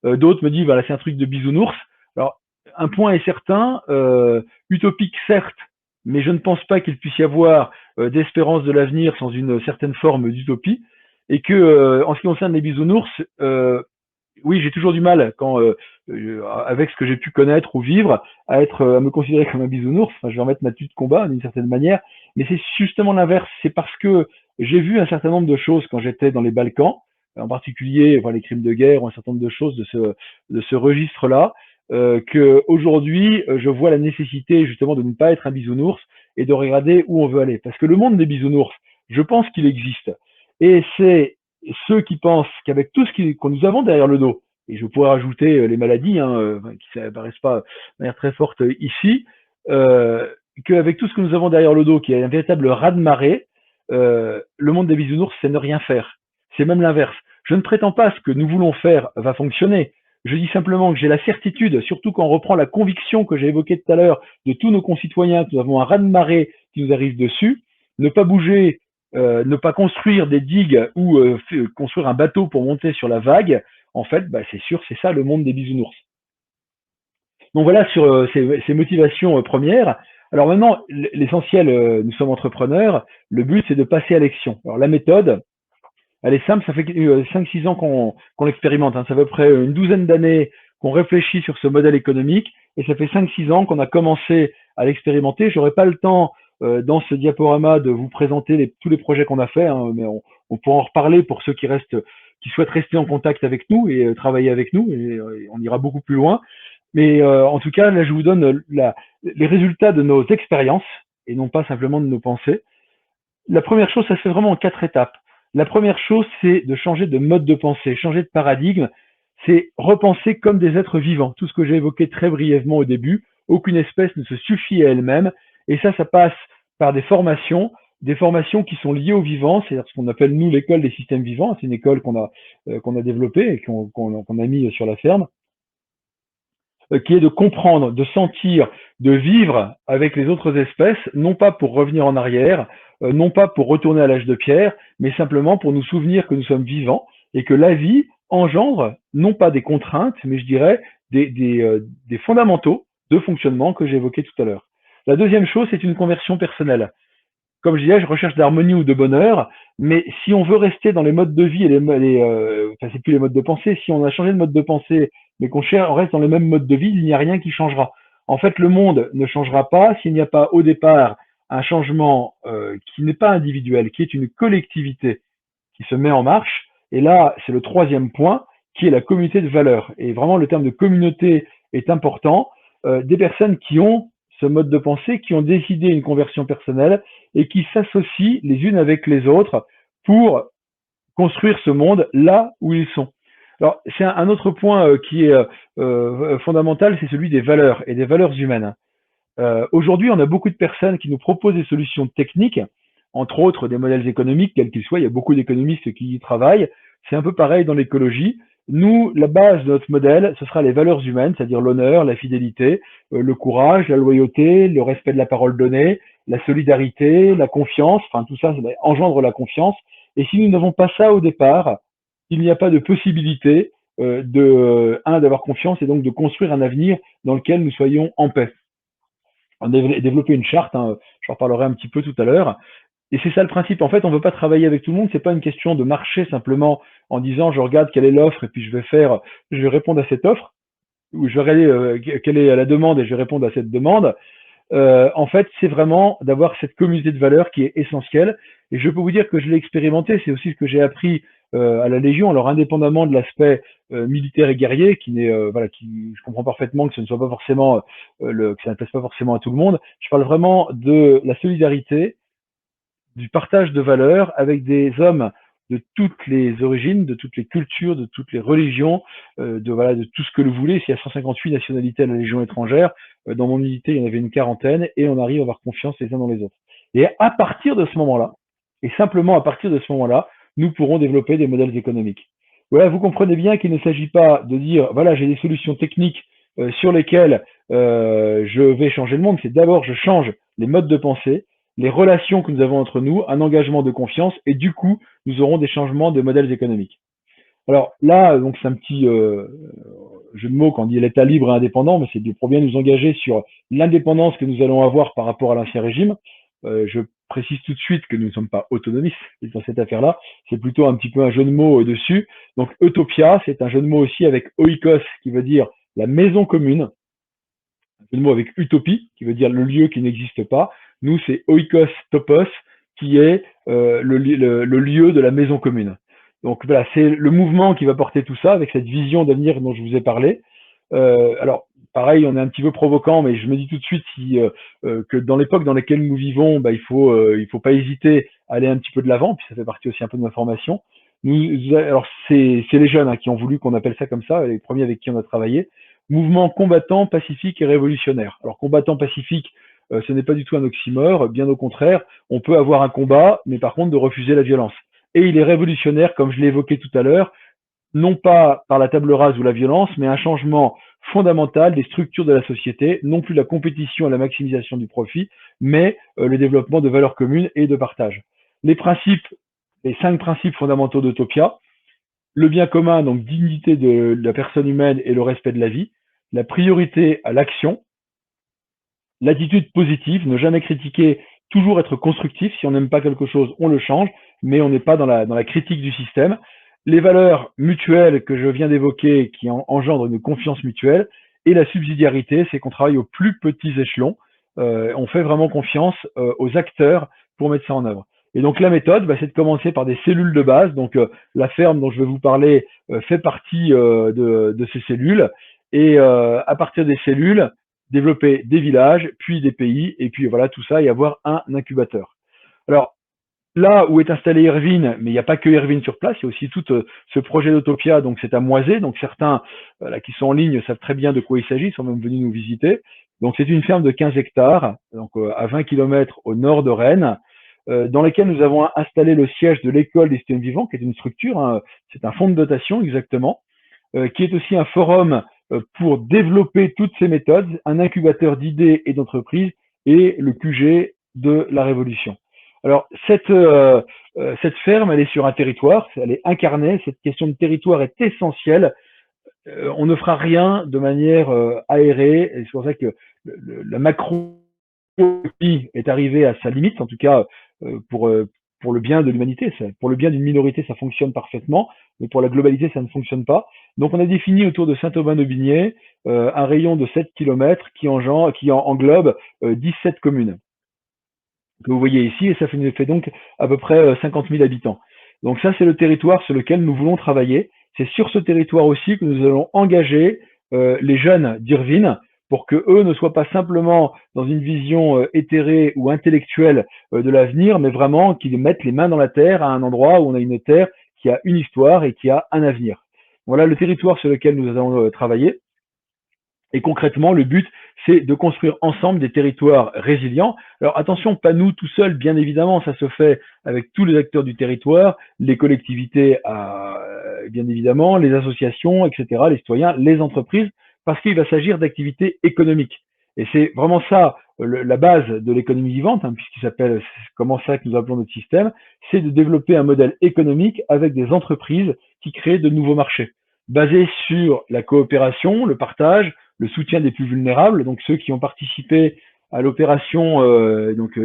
D'autres me disent voilà, c'est un truc de bisounours. Alors, un point est certain, utopique certes, mais je ne pense pas qu'il puisse y avoir d'espérance de l'avenir sans une certaine forme d'utopie. Et que, en ce qui concerne les bisounours, oui, j'ai toujours du mal avec ce que j'ai pu connaître ou vivre, à me considérer comme un bisounours. Enfin, je vais remettre ma tenue de combat d'une certaine manière, mais c'est justement l'inverse. C'est parce que j'ai vu un certain nombre de choses quand j'étais dans les Balkans, en particulier les crimes de guerre ou un certain nombre de choses de ce registre-là, que aujourd'hui je vois la nécessité justement de ne pas être un bisounours et de regarder où on veut aller. Parce que le monde des bisounours, je pense qu'il existe. Et c'est ceux qui pensent qu'avec tout ce que nous avons derrière le dos, et je pourrais rajouter les maladies qui n'apparaissent pas de manière très forte ici, qu'avec tout ce que nous avons derrière le dos, qui est un véritable raz-de-marée, le monde des bisounours, c'est ne rien faire. C'est même l'inverse. Je ne prétends pas ce que nous voulons faire va fonctionner. Je dis simplement que j'ai la certitude, surtout quand on reprend la conviction que j'ai évoquée tout à l'heure de tous nos concitoyens, que nous avons un raz-de-marée qui nous arrive dessus, ne pas bouger, ne pas construire des digues ou construire un bateau pour monter sur la vague, en fait, c'est sûr, c'est ça le monde des bisounours. Donc voilà sur ces motivations premières. Alors maintenant, l'essentiel, nous sommes entrepreneurs, le but c'est de passer à l'action. Alors la méthode, elle est simple, ça fait 5-6 ans qu'on l'expérimente, hein. Ça fait à peu près une douzaine d'années qu'on réfléchit sur ce modèle économique et ça fait 5-6 ans qu'on a commencé à l'expérimenter. J'aurais pas le temps dans ce diaporama de vous présenter tous les projets qu'on a fait, hein, mais on pourra en reparler pour ceux qui souhaitent rester en contact avec nous et travailler avec nous, et on ira beaucoup plus loin. Mais en tout cas, là, je vous donne les résultats de nos expériences et non pas simplement de nos pensées. La première chose, ça se fait vraiment en 4 étapes. La première chose, c'est de changer de mode de pensée, changer de paradigme. C'est repenser comme des êtres vivants. Tout ce que j'ai évoqué très brièvement au début. Aucune espèce ne se suffit à elle-même. Et ça passe par des formations qui sont liées au vivant. C'est ce qu'on appelle, nous, l'école des systèmes vivants. C'est une école qu'on a développée et qu'on a mis sur la ferme, qui est de comprendre, de sentir, de vivre avec les autres espèces, non pas pour revenir en arrière, non pas pour retourner à l'âge de pierre, mais simplement pour nous souvenir que nous sommes vivants et que la vie engendre non pas des contraintes, mais je dirais des fondamentaux de fonctionnement que j'évoquais tout à l'heure. La deuxième chose, c'est une conversion personnelle. Comme je disais, je recherche d'harmonie ou de bonheur, mais si on veut rester dans les modes de vie et c'est plus les modes de pensée, si on a changé de mode de pensée, mais qu'on reste dans le même mode de vie, il n'y a rien qui changera. En fait, le monde ne changera pas s'il n'y a pas au départ un changement qui n'est pas individuel, qui est une collectivité qui se met en marche. Et là, c'est le troisième point, qui est la communauté de valeurs. Et vraiment, le terme de communauté est important. Des personnes qui ont ce mode de pensée, qui ont décidé une conversion personnelle et qui s'associent les unes avec les autres pour construire ce monde là où ils sont. Alors, c'est un autre point qui est fondamental, c'est celui des valeurs et des valeurs humaines. Aujourd'hui, on a beaucoup de personnes qui nous proposent des solutions techniques, entre autres des modèles économiques, quels qu'ils soient. Il y a beaucoup d'économistes qui y travaillent. C'est un peu pareil dans l'écologie. Nous, la base de notre modèle, ce sera les valeurs humaines, c'est-à-dire l'honneur, la fidélité, le courage, la loyauté, le respect de la parole donnée, la solidarité, la confiance. Enfin, tout ça, ça engendre la confiance. Et si nous n'avons pas ça au départ, il n'y a pas de possibilité d'avoir confiance et donc de construire un avenir dans lequel nous soyons en paix. On a développé une charte, hein, j'en reparlerai un petit peu tout à l'heure. Et c'est ça le principe. En fait, on ne veut pas travailler avec tout le monde. C'est pas une question de marcher simplement en disant je regarde quelle est l'offre et puis je vais répondre à cette offre, ou je vais regarder quelle est la demande et je vais répondre à cette demande. En fait, c'est vraiment d'avoir cette communauté de valeurs qui est essentielle. Et je peux vous dire que je l'ai expérimenté. C'est aussi ce que j'ai appris à la Légion. Alors, indépendamment de l'aspect militaire et guerrier, qui n'est voilà, qui je comprends parfaitement que ce ne soit pas forcément que ça ne plaise pas forcément à tout le monde. Je parle vraiment de la solidarité, du partage de valeurs avec des hommes de toutes les origines, de toutes les cultures, de toutes les religions, de tout ce que vous voulez. S'il y a 158 nationalités à la Légion étrangère, dans mon unité, il y en avait une quarantaine, et on arrive à avoir confiance les uns dans les autres. Et à partir de ce moment-là, et simplement à partir de ce moment-là, nous pourrons développer des modèles économiques. Voilà, vous comprenez bien qu'il ne s'agit pas de dire, voilà, j'ai des solutions techniques sur lesquelles je vais changer le monde. C'est d'abord, je change les modes de pensée, les relations que nous avons entre nous, un engagement de confiance, et du coup, nous aurons des changements de modèles économiques. Alors là, donc c'est un petit jeu de mots quand on dit l'État libre et indépendant, mais c'est pour bien nous engager sur l'indépendance que nous allons avoir par rapport à l'ancien régime. Je précise tout de suite que nous ne sommes pas autonomistes dans cette affaire-là, c'est plutôt un petit peu un jeu de mots dessus. Donc Utopia, c'est un jeu de mots aussi avec oikos, qui veut dire la maison commune, un jeu de mots avec utopie, qui veut dire le lieu qui n'existe pas. Nous, c'est oikos topos, qui est le lieu de la maison commune. Donc voilà, c'est le mouvement qui va porter tout ça, avec cette vision d'avenir dont je vous ai parlé. Alors, pareil, on est un petit peu provoquant, mais je me dis tout de suite que dans l'époque dans laquelle nous vivons, il faut pas hésiter à aller un petit peu de l'avant, puis ça fait partie aussi un peu de ma formation. Alors c'est les jeunes qui ont voulu qu'on appelle ça comme ça, les premiers avec qui on a travaillé. Mouvement combattant, pacifique et révolutionnaire. Alors combattant pacifique, ce n'est pas du tout un oxymore, bien au contraire, on peut avoir un combat, mais par contre de refuser la violence. Et il est révolutionnaire, comme je l'ai évoqué tout à l'heure, non pas par la table rase ou la violence, mais un changement fondamental des structures de la société, non plus la compétition et la maximisation du profit, mais le développement de valeurs communes et de partage. Les 5 principes fondamentaux d'Utopia: le bien commun, donc dignité de la personne humaine et le respect de la vie, la priorité à l'action, l'attitude positive, ne jamais critiquer, toujours être constructif. Si on n'aime pas quelque chose, on le change, mais on n'est pas dans la critique du système. Les valeurs mutuelles que je viens d'évoquer, qui engendrent une confiance mutuelle, et la subsidiarité, c'est qu'on travaille aux plus petits échelons. On fait vraiment confiance aux acteurs pour mettre ça en œuvre. Et donc la méthode, c'est de commencer par des cellules de base. Donc la ferme dont je vais vous parler fait partie de ces cellules. Et à partir des cellules, développer des villages, puis des pays, et puis voilà tout ça, et avoir un incubateur. Alors, là où est installé Irvine, mais il n'y a pas que Irvine sur place, il y a aussi tout ce projet d'Utopia, donc c'est à Moisé, donc certains qui sont en ligne savent très bien de quoi il s'agit, ils sont même venus nous visiter. Donc c'est une ferme de 15 hectares, donc à 20 km au nord de Rennes, dans laquelle nous avons installé le siège de l'école des systèmes vivants, qui est une structure, c'est un fonds de dotation exactement, qui est aussi un forum pour développer toutes ces méthodes, un incubateur d'idées et d'entreprises, et le QG de la Révolution. Alors, cette ferme, elle est sur un territoire, elle est incarnée, cette question de territoire est essentielle. On ne fera rien de manière aérée, et c'est pour ça que la macro est arrivée à sa limite, en tout cas pour le bien de l'humanité. Pour le bien d'une minorité, ça fonctionne parfaitement, mais pour la globalité, ça ne fonctionne pas. Donc on a défini autour de Saint-Aubin-de-Bigné un rayon de 7 km qui englobe 17 communes que vous voyez ici, et ça fait donc à peu près 50 000 habitants. Donc ça, c'est le territoire sur lequel nous voulons travailler. C'est sur ce territoire aussi que nous allons engager les jeunes d'Irvine pour que eux ne soient pas simplement dans une vision éthérée ou intellectuelle de l'avenir, mais vraiment qu'ils mettent les mains dans la terre à un endroit où on a une terre qui a une histoire et qui a un avenir. Voilà le territoire sur lequel nous allons travailler. Et concrètement, le but, c'est de construire ensemble des territoires résilients. Alors attention, pas nous tout seuls, bien évidemment, ça se fait avec tous les acteurs du territoire, les collectivités, bien évidemment, les associations, etc., les citoyens, les entreprises, parce qu'il va s'agir d'activités économiques. Et c'est vraiment ça, la base de l'économie vivante, puisqu'il s'appelle, c'est comment ça que nous appelons notre système, c'est de développer un modèle économique avec des entreprises qui créent de nouveaux marchés, basés sur la coopération, le partage, le soutien des plus vulnérables, donc ceux qui ont participé à l'opération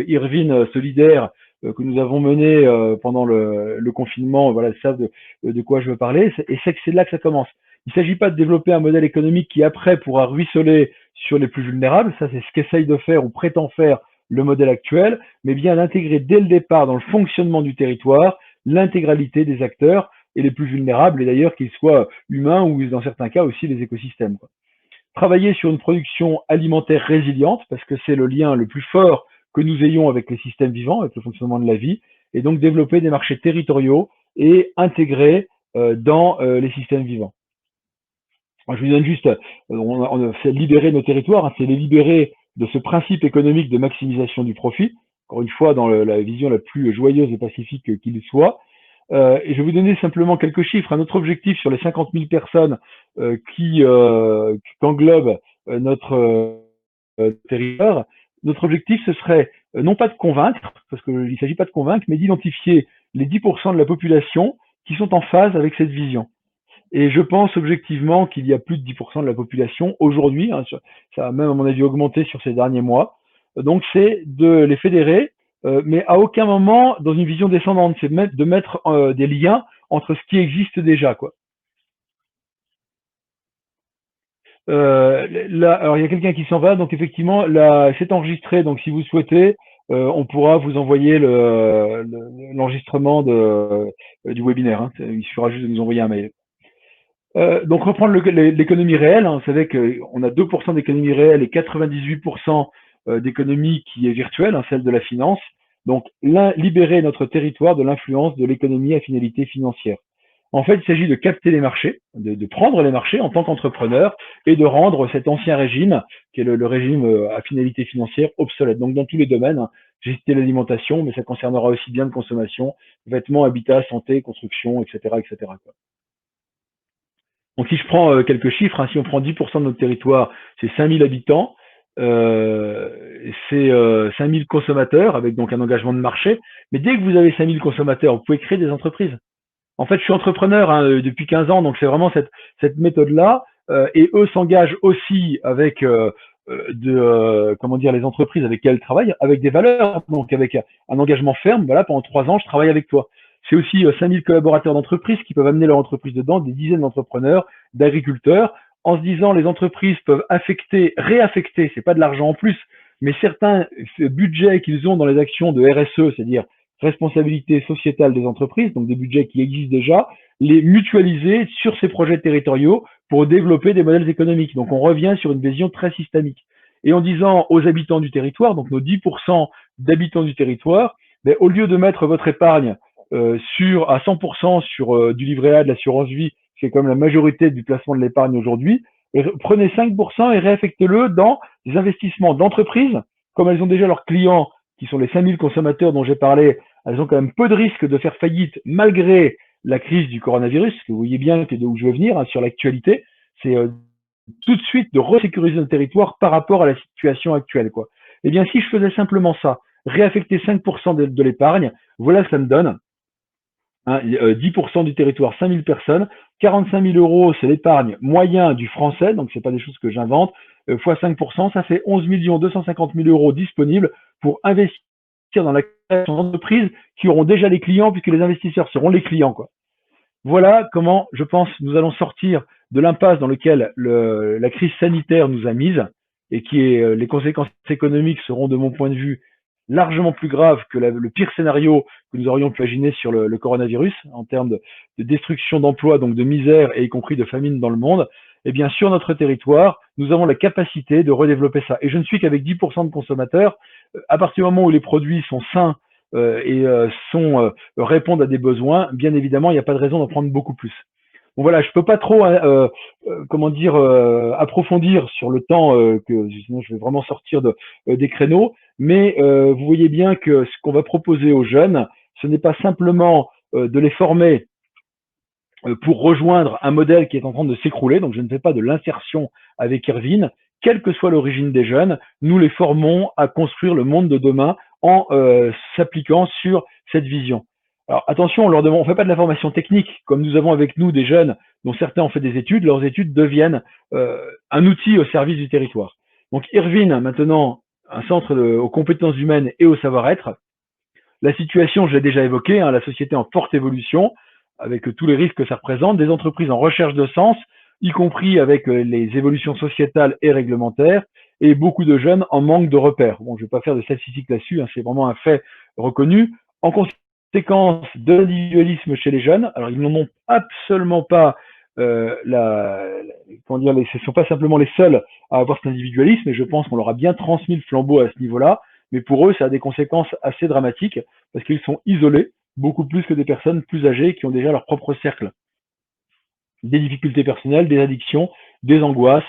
Irvine solidaire que nous avons menée pendant le confinement, voilà, savent de quoi je veux parler, et c'est que c'est là que ça commence. Il ne s'agit pas de développer un modèle économique qui après pourra ruisseler sur les plus vulnérables, ça c'est ce qu'essaye de faire ou prétend faire le modèle actuel, mais bien d'intégrer dès le départ dans le fonctionnement du territoire l'intégralité des acteurs et les plus vulnérables, et d'ailleurs qu'ils soient humains ou dans certains cas aussi les écosystèmes, quoi. Travailler sur une production alimentaire résiliente, parce que c'est le lien le plus fort que nous ayons avec les systèmes vivants, avec le fonctionnement de la vie, et donc développer des marchés territoriaux et intégrés dans les systèmes vivants. Moi, je vous donne juste, on fait libérer nos territoires, c'est les libérer de ce principe économique de maximisation du profit, encore une fois dans la vision la plus joyeuse et pacifique qu'il soit. Et je vais vous donner simplement quelques chiffres. Notre objectif sur les 50 000 personnes qu'englobe notre territoire, notre objectif, ce serait non pas de convaincre, parce qu'il ne s'agit pas de convaincre, mais d'identifier les 10% de la population qui sont en phase avec cette vision. Et je pense objectivement qu'il y a plus de 10% de la population aujourd'hui, ça a même à mon avis augmenté sur ces derniers mois. Donc c'est de les fédérer, mais à aucun moment dans une vision descendante, c'est de mettre des liens entre ce qui existe déjà, quoi. Là, alors il y a quelqu'un qui s'en va, donc effectivement, là, c'est enregistré, donc si vous souhaitez, on pourra vous envoyer l'enregistrement du webinaire, hein. Il suffira juste de nous envoyer un mail. Donc reprendre l'économie réelle, hein, vous savez qu'on a 2% d'économie réelle et 98% d'économie qui est virtuelle, hein, celle de la finance. Donc libérer notre territoire de l'influence de l'économie à finalité financière. En fait, il s'agit de capter les marchés, de prendre les marchés en tant qu'entrepreneur et de rendre cet ancien régime, qui est le régime à finalité financière, obsolète. Donc dans tous les domaines, hein, j'ai cité l'alimentation, mais ça concernera aussi bien de consommation, vêtements, habitat, santé, construction, etc., etc., quoi. Donc si je prends quelques chiffres, hein, si on prend 10% de notre territoire, c'est 5000 habitants, c'est 5000 consommateurs avec donc un engagement de marché. Mais dès que vous avez 5000 consommateurs, vous pouvez créer des entreprises. En fait, je suis entrepreneur depuis 15 ans, donc c'est vraiment cette méthode-là. Et eux s'engagent aussi avec comment dire, les entreprises avec lesquelles elles travaillent, avec des valeurs, donc avec un engagement ferme. Voilà, pendant 3 ans, je travaille avec toi. C'est aussi 5000 collaborateurs d'entreprise qui peuvent amener leur entreprise dedans, des dizaines d'entrepreneurs, d'agriculteurs, en se disant les entreprises peuvent réaffecter, c'est pas de l'argent en plus, mais certains budgets qu'ils ont dans les actions de RSE, c'est-à-dire responsabilité sociétale des entreprises, donc des budgets qui existent déjà, les mutualiser sur ces projets territoriaux pour développer des modèles économiques. Donc on revient sur une vision très systémique. Et en disant aux habitants du territoire, donc nos 10% d'habitants du territoire, ben, au lieu de mettre votre épargne à 100% sur du livret A, de l'assurance vie, qui est comme la majorité du placement de l'épargne aujourd'hui, prenez 5% et réaffectez-le dans des investissements d'entreprises, comme elles ont déjà leurs clients, qui sont les 5000 consommateurs dont j'ai parlé, elles ont quand même peu de risques de faire faillite malgré la crise du coronavirus, que vous voyez bien que d'où je veux venir, hein, sur l'actualité, c'est tout de suite de resécuriser notre territoire par rapport à la situation actuelle, quoi. Eh bien, si je faisais simplement ça, réaffecter 5% de l'épargne, voilà ce que ça me donne. Hein, 10% du territoire, 5000 personnes, 45 000 euros, c'est l'épargne moyen du français, donc c'est pas des choses que j'invente, fois 5%, ça fait 11 250 000 euros disponibles pour investir dans la création d'entreprises qui auront déjà les clients, puisque les investisseurs seront les clients, quoi. Voilà comment, je pense, nous allons sortir de l'impasse dans laquelle la crise sanitaire nous a mise, et qui est, les conséquences économiques seront, de mon point de vue, largement plus graves que le pire scénario que nous aurions pu imaginer sur le coronavirus, en termes de destruction d'emplois, donc de misère, et y compris de famine dans le monde. eh bien, sur notre territoire, nous avons la capacité de redévelopper ça. Et je ne suis qu'avec 10% de consommateurs. À partir du moment où les produits sont sains répondent à des besoins, bien évidemment, il n'y a pas de raison d'en prendre beaucoup plus. Bon voilà, je peux pas trop, approfondir sur le temps, que sinon je vais vraiment sortir des créneaux. Mais vous voyez bien que ce qu'on va proposer aux jeunes, ce n'est pas simplement de les former pour rejoindre un modèle qui est en train de s'écrouler. Donc je ne fais pas de l'insertion avec Irvine. Quelle que soit l'origine des jeunes, nous les formons à construire le monde de demain en s'appliquant sur cette vision. Alors attention, on ne fait pas de la formation technique, comme nous avons avec nous des jeunes dont certains ont fait des études, leurs études deviennent un outil au service du territoire. Donc Irvine, maintenant, un centre aux compétences humaines et au savoir-être. La situation, je l'ai déjà évoqué, la société en forte évolution, avec tous les risques que ça représente, des entreprises en recherche de sens, y compris avec les évolutions sociétales et réglementaires, et beaucoup de jeunes en manque de repères. Bon, je ne vais pas faire de statistiques là-dessus, c'est vraiment un fait reconnu. En conséquence de l'individualisme chez les jeunes, alors ils n'en ont absolument pas ce ne sont pas simplement les seuls à avoir cet individualisme, et je pense qu'on leur a bien transmis le flambeau à ce niveau-là, mais pour eux, ça a des conséquences assez dramatiques, parce qu'ils sont isolés, beaucoup plus que des personnes plus âgées qui ont déjà leur propre cercle. Des difficultés personnelles, des addictions, des angoisses,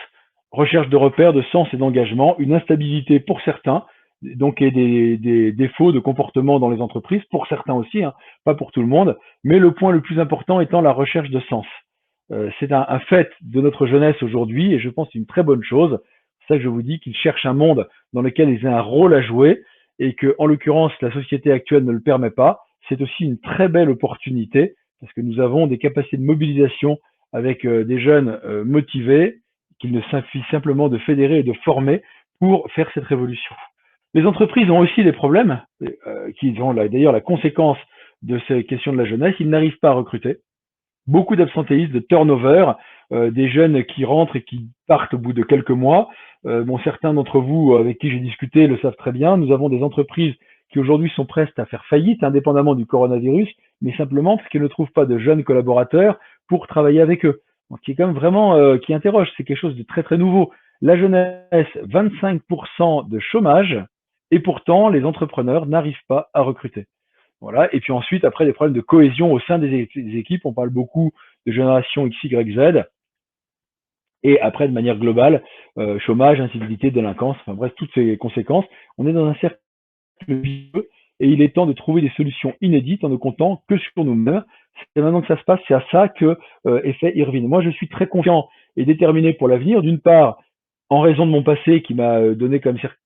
recherche de repères, de sens et d'engagement, une instabilité pour certains, donc et des défauts de comportement dans les entreprises, pour certains aussi, pas pour tout le monde, mais le point le plus important étant la recherche de sens. C'est un fait de notre jeunesse aujourd'hui, et je pense que c'est une très bonne chose. C'est ça que je vous dis, qu'ils cherchent un monde dans lequel ils aient un rôle à jouer, et que, en l'occurrence, la société actuelle ne le permet pas. C'est aussi une très belle opportunité, parce que nous avons des capacités de mobilisation avec des jeunes motivés, qu'il ne suffit simplement de fédérer et de former pour faire cette révolution. Les entreprises ont aussi des problèmes, qui ont d'ailleurs la conséquence de ces questions de la jeunesse. Ils n'arrivent pas à recruter. Beaucoup d'absentéisme, de turnover, des jeunes qui rentrent et qui partent au bout de quelques mois. Certains d'entre vous avec qui j'ai discuté le savent très bien. Nous avons des entreprises qui aujourd'hui sont prestes à faire faillite, indépendamment du coronavirus, mais simplement parce qu'ils ne trouvent pas de jeunes collaborateurs pour travailler avec eux. Donc, qui est quand même vraiment qui interroge. C'est quelque chose de très très nouveau. La jeunesse, 25% de chômage, et pourtant les entrepreneurs n'arrivent pas à recruter. Voilà. Et puis ensuite, après, des problèmes de cohésion au sein des équipes. On parle beaucoup de génération X, Y, Z. Et après, de manière globale, chômage, incivilité, délinquance, enfin bref, toutes ces conséquences. On est dans un cercle vicieux et il est temps de trouver des solutions inédites en ne comptant que sur nous-mêmes. C'est maintenant que ça se passe, c'est à ça que est fait Irvine. Moi, je suis très confiant et déterminé pour l'avenir. D'une part, en raison de mon passé qui m'a donné comme un certain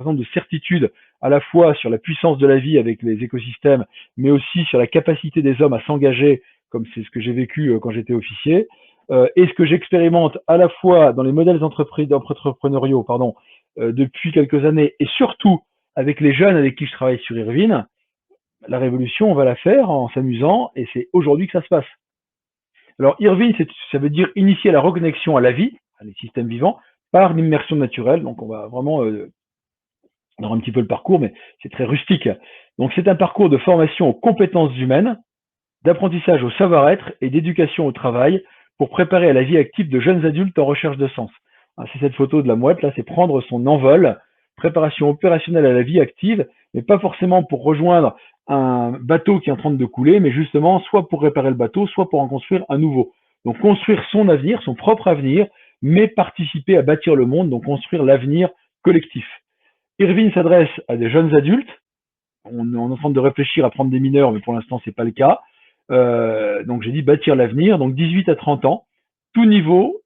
nombre de certitudes à la fois sur la puissance de la vie avec les écosystèmes, mais aussi sur la capacité des hommes à s'engager, comme c'est ce que j'ai vécu quand j'étais officier, et ce que j'expérimente à la fois dans les modèles entrepreneuriaux depuis quelques années, et surtout avec les jeunes avec qui je travaille sur Irvine. La révolution, on va la faire en s'amusant, et c'est aujourd'hui que ça se passe. Alors Irvine, ça veut dire initier la reconnexion à la vie, à les systèmes vivants, par l'immersion naturelle. Donc on va vraiment dans un petit peu le parcours, mais c'est très rustique. Donc c'est un parcours de formation aux compétences humaines, d'apprentissage au savoir-être et d'éducation au travail pour préparer à la vie active de jeunes adultes en recherche de sens. C'est cette photo de la mouette, là, c'est prendre son envol, préparation opérationnelle à la vie active, mais pas forcément pour rejoindre un bateau qui est en train de couler, mais justement soit pour réparer le bateau, soit pour en construire un nouveau. Donc construire son avenir, son propre avenir, mais participer à bâtir le monde, donc construire l'avenir collectif. Irvine s'adresse à des jeunes adultes. On est en train de réfléchir à prendre des mineurs, mais pour l'instant, c'est pas le cas. Donc j'ai dit bâtir l'avenir, donc 18 à 30 ans, tout niveau,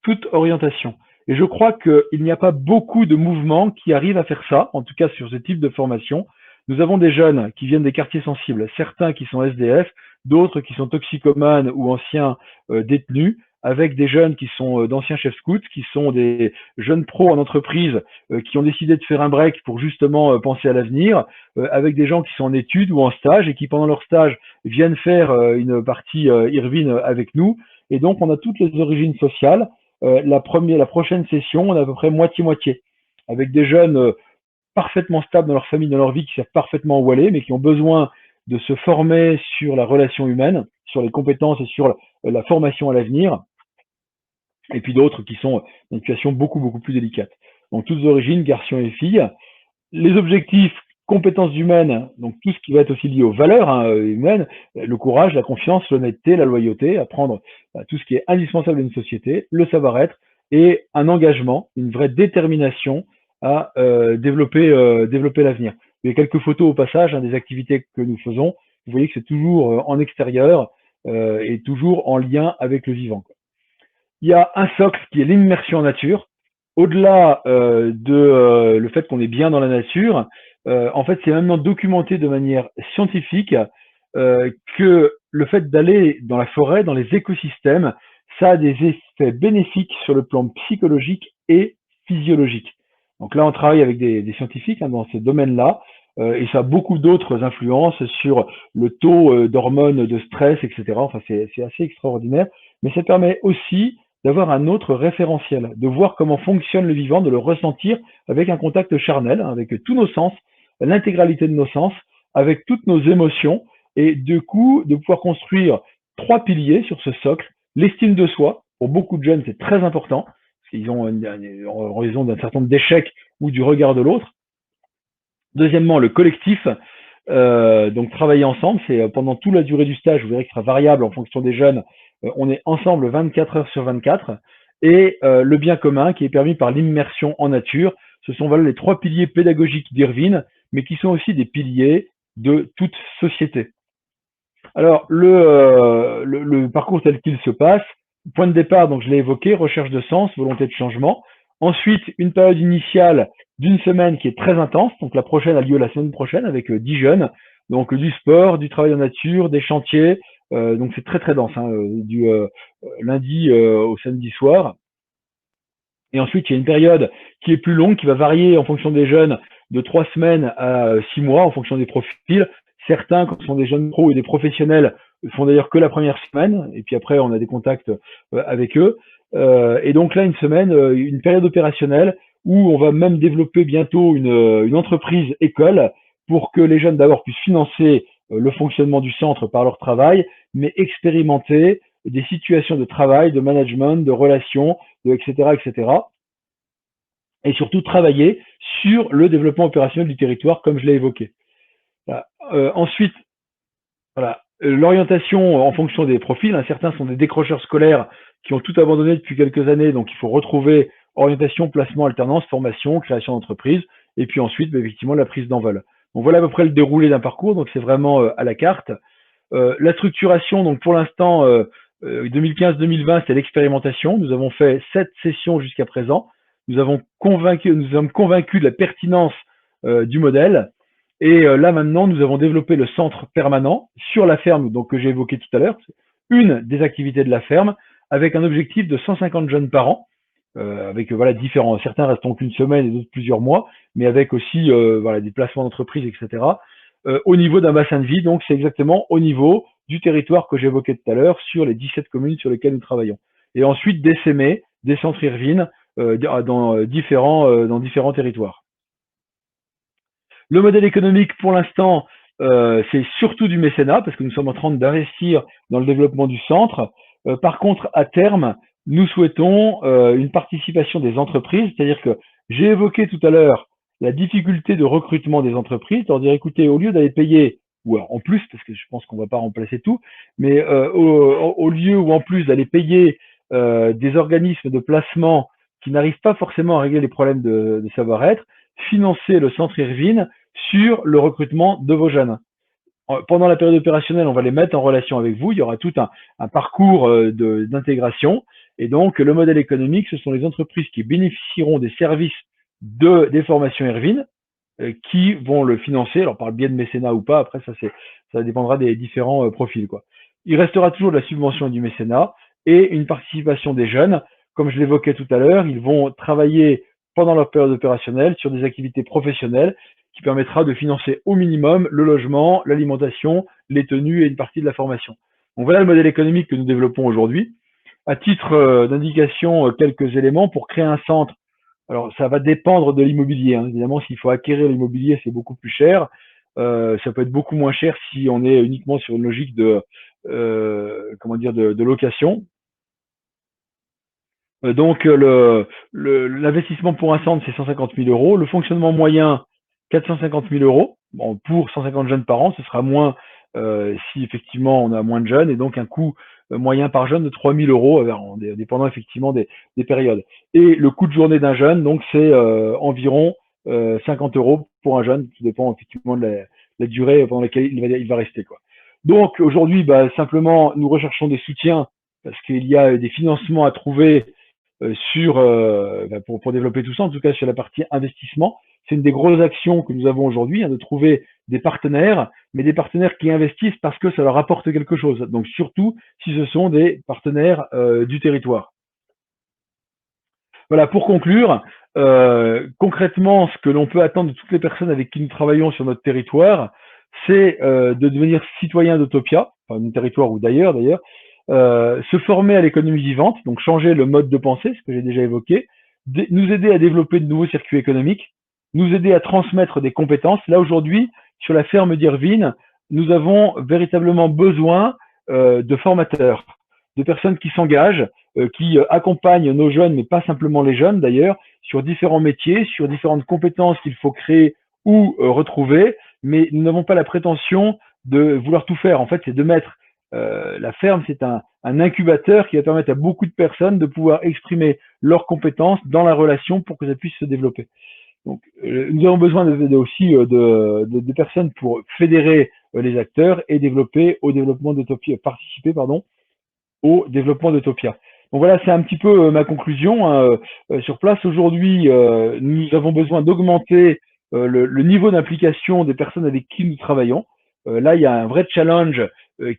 toute orientation. Et je crois qu'il n'y a pas beaucoup de mouvements qui arrivent à faire ça, en tout cas sur ce type de formation. Nous avons des jeunes qui viennent des quartiers sensibles, certains qui sont SDF, d'autres qui sont toxicomanes ou anciens détenus, avec des jeunes qui sont d'anciens chefs scouts, qui sont des jeunes pros en entreprise qui ont décidé de faire un break pour justement penser à l'avenir, avec des gens qui sont en études ou en stage et qui pendant leur stage viennent faire une partie Irvine avec nous. Et donc on a toutes les origines sociales. La prochaine session, on a à peu près moitié-moitié, avec des jeunes parfaitement stables dans leur famille, dans leur vie, qui savent parfaitement où aller, mais qui ont besoin de se former sur la relation humaine, sur les compétences et sur la formation à l'avenir. et puis d'autres qui sont dans une situation beaucoup plus délicate. Donc toutes origines, garçons et filles. Les objectifs, compétences humaines, donc tout ce qui va être aussi lié aux valeurs humaines, le courage, la confiance, l'honnêteté, la loyauté, apprendre tout ce qui est indispensable à une société, le savoir-être et un engagement, une vraie détermination à développer l'avenir. Il y a quelques photos au passage des activités que nous faisons. Vous voyez que c'est toujours en extérieur et toujours en lien avec le vivant, quoi. Il y a un socle qui est l'immersion en nature. Au-delà de le fait qu'on est bien dans la nature, en fait, c'est maintenant documenté de manière scientifique que le fait d'aller dans la forêt, dans les écosystèmes, ça a des effets bénéfiques sur le plan psychologique et physiologique. Donc là, on travaille avec des scientifiques dans ces domaines-là, et ça a beaucoup d'autres influences sur le taux d'hormones de stress, etc. Enfin, c'est assez extraordinaire, mais ça permet aussi d'avoir un autre référentiel, de voir comment fonctionne le vivant, de le ressentir avec un contact charnel, avec tous nos sens, l'intégralité de nos sens, avec toutes nos émotions, et du coup, de pouvoir construire 3 piliers sur ce socle. L'estime de soi, pour beaucoup de jeunes, c'est très important, parce qu'ils ont en raison d'un certain nombre d'échecs ou du regard de l'autre. Deuxièmement, le collectif, donc travailler ensemble, c'est pendant toute la durée du stage, vous verrez que ce sera variable en fonction des jeunes, on est ensemble 24 heures sur 24, et le bien commun qui est permis par l'immersion en nature. Ce sont voilà, les 3 piliers pédagogiques d'Irvine, mais qui sont aussi des piliers de toute société. Alors, le parcours tel qu'il se passe, point de départ, donc je l'ai évoqué, recherche de sens, volonté de changement. Ensuite, une période initiale d'une semaine qui est très intense. Donc la prochaine a lieu la semaine prochaine avec 10 jeunes. Donc du sport, du travail en nature, des chantiers. Donc c'est très dense, du lundi au samedi soir. Et ensuite, il y a une période qui est plus longue, qui va varier en fonction des jeunes, de 3 semaines à 6 mois, en fonction des profils. Certains, quand ce sont des jeunes pros et des professionnels, font d'ailleurs que la première semaine, et puis après, on a des contacts avec eux. Et donc là, une semaine, une période opérationnelle où on va même développer bientôt une entreprise école pour que les jeunes d'abord puissent financer le fonctionnement du centre par leur travail, mais expérimenter des situations de travail, de management, de relations, etc., etc. Et surtout travailler sur le développement opérationnel du territoire, comme je l'ai évoqué. Voilà. Ensuite, voilà, l'orientation en fonction des profils. Certains sont des décrocheurs scolaires qui ont tout abandonné depuis quelques années, donc il faut retrouver orientation, placement, alternance, formation, création d'entreprise, et puis ensuite, effectivement, la prise d'envol. Donc voilà à peu près le déroulé d'un parcours, donc c'est vraiment à la carte. La structuration, donc pour l'instant, 2015-2020, c'est l'expérimentation. Nous avons fait 7 sessions jusqu'à présent. Nous sommes convaincus de la pertinence du modèle. Et là maintenant, nous avons développé le centre permanent sur la ferme, donc que j'ai évoqué tout à l'heure, une des activités de la ferme, avec un objectif de 150 jeunes par an, avec voilà différents, certains restent qu'une semaine et d'autres plusieurs mois, mais avec aussi voilà des placements d'entreprise, etc. Au niveau d'un bassin de vie, donc c'est exactement au niveau du territoire que j'évoquais tout à l'heure sur les 17 communes sur lesquelles nous travaillons. Et ensuite d'essaimer des centres Irvine dans différents territoires. Le modèle économique, pour l'instant, c'est surtout du mécénat, parce que nous sommes en train d'investir dans le développement du centre. Par contre, à terme, nous souhaitons une participation des entreprises, c'est-à-dire que j'ai évoqué tout à l'heure la difficulté de recrutement des entreprises, leur dire, écoutez, au lieu d'aller payer, ou alors en plus, parce que je pense qu'on ne va pas remplacer tout, mais au lieu ou en plus d'aller payer des organismes de placement qui n'arrivent pas forcément à régler les problèmes de savoir-être, financer le centre Irvine sur le recrutement de vos jeunes. Pendant la période opérationnelle, on va les mettre en relation avec vous. Il y aura tout un parcours d'intégration. Et donc, le modèle économique, ce sont les entreprises qui bénéficieront des services des formations Irvine qui vont le financer. Alors, par le biais de mécénat ou pas, après, ça dépendra des différents profils, quoi. Il restera toujours de la subvention et du mécénat et une participation des jeunes. Comme je l'évoquais tout à l'heure, ils vont travailler pendant leur période opérationnelle sur des activités professionnelles qui permettra de financer au minimum le logement, l'alimentation, les tenues et une partie de la formation. Donc voilà le modèle économique que nous développons aujourd'hui. À titre d'indication, quelques éléments pour créer un centre. Alors ça va dépendre de l'immobilier, hein. Évidemment, s'il faut acquérir l'immobilier, c'est beaucoup plus cher. Ça peut être beaucoup moins cher si on est uniquement sur une logique de location. Donc, l'investissement pour un centre, c'est 150 000 euros. Le fonctionnement moyen, 450 000 euros. Bon, pour 150 jeunes par an, ce sera moins si effectivement on a moins de jeunes, et donc un coût moyen par jeune de 3 000 euros, dépendant effectivement des périodes. Et le coût de journée d'un jeune, donc c'est environ 50 euros pour un jeune, tout dépend effectivement de la durée pendant laquelle il va rester, quoi. Donc aujourd'hui, bah, simplement, nous recherchons des soutiens parce qu'il y a des financements à trouver pour développer tout ça, en tout cas sur la partie investissement. C'est une des grosses actions que nous avons aujourd'hui, hein, de trouver des partenaires, mais des partenaires qui investissent parce que ça leur apporte quelque chose. Donc surtout si ce sont des partenaires du territoire. Voilà, pour conclure, concrètement, ce que l'on peut attendre de toutes les personnes avec qui nous travaillons sur notre territoire, c'est de devenir citoyen d'Autopia, enfin, d'un territoire ou d'ailleurs, se former à l'économie vivante, donc changer le mode de pensée, ce que j'ai déjà évoqué, nous aider à développer de nouveaux circuits économiques, nous aider à transmettre des compétences. Là, aujourd'hui, sur la ferme d'Irvine, nous avons véritablement besoin de formateurs, de personnes qui s'engagent, qui accompagnent nos jeunes, mais pas simplement les jeunes d'ailleurs, sur différents métiers, sur différentes compétences qu'il faut créer ou retrouver, mais nous n'avons pas la prétention de vouloir tout faire. En fait, c'est de mettre la ferme, c'est un incubateur qui va permettre à beaucoup de personnes de pouvoir exprimer leurs compétences dans la relation pour que ça puisse se développer. Donc, nous avons besoin aussi de personnes pour fédérer les acteurs et participer au développement d'Utopia. Donc voilà, c'est un petit peu ma conclusion, hein. Sur place aujourd'hui, nous avons besoin d'augmenter le niveau d'implication des personnes avec qui nous travaillons. Là, il y a un vrai challenge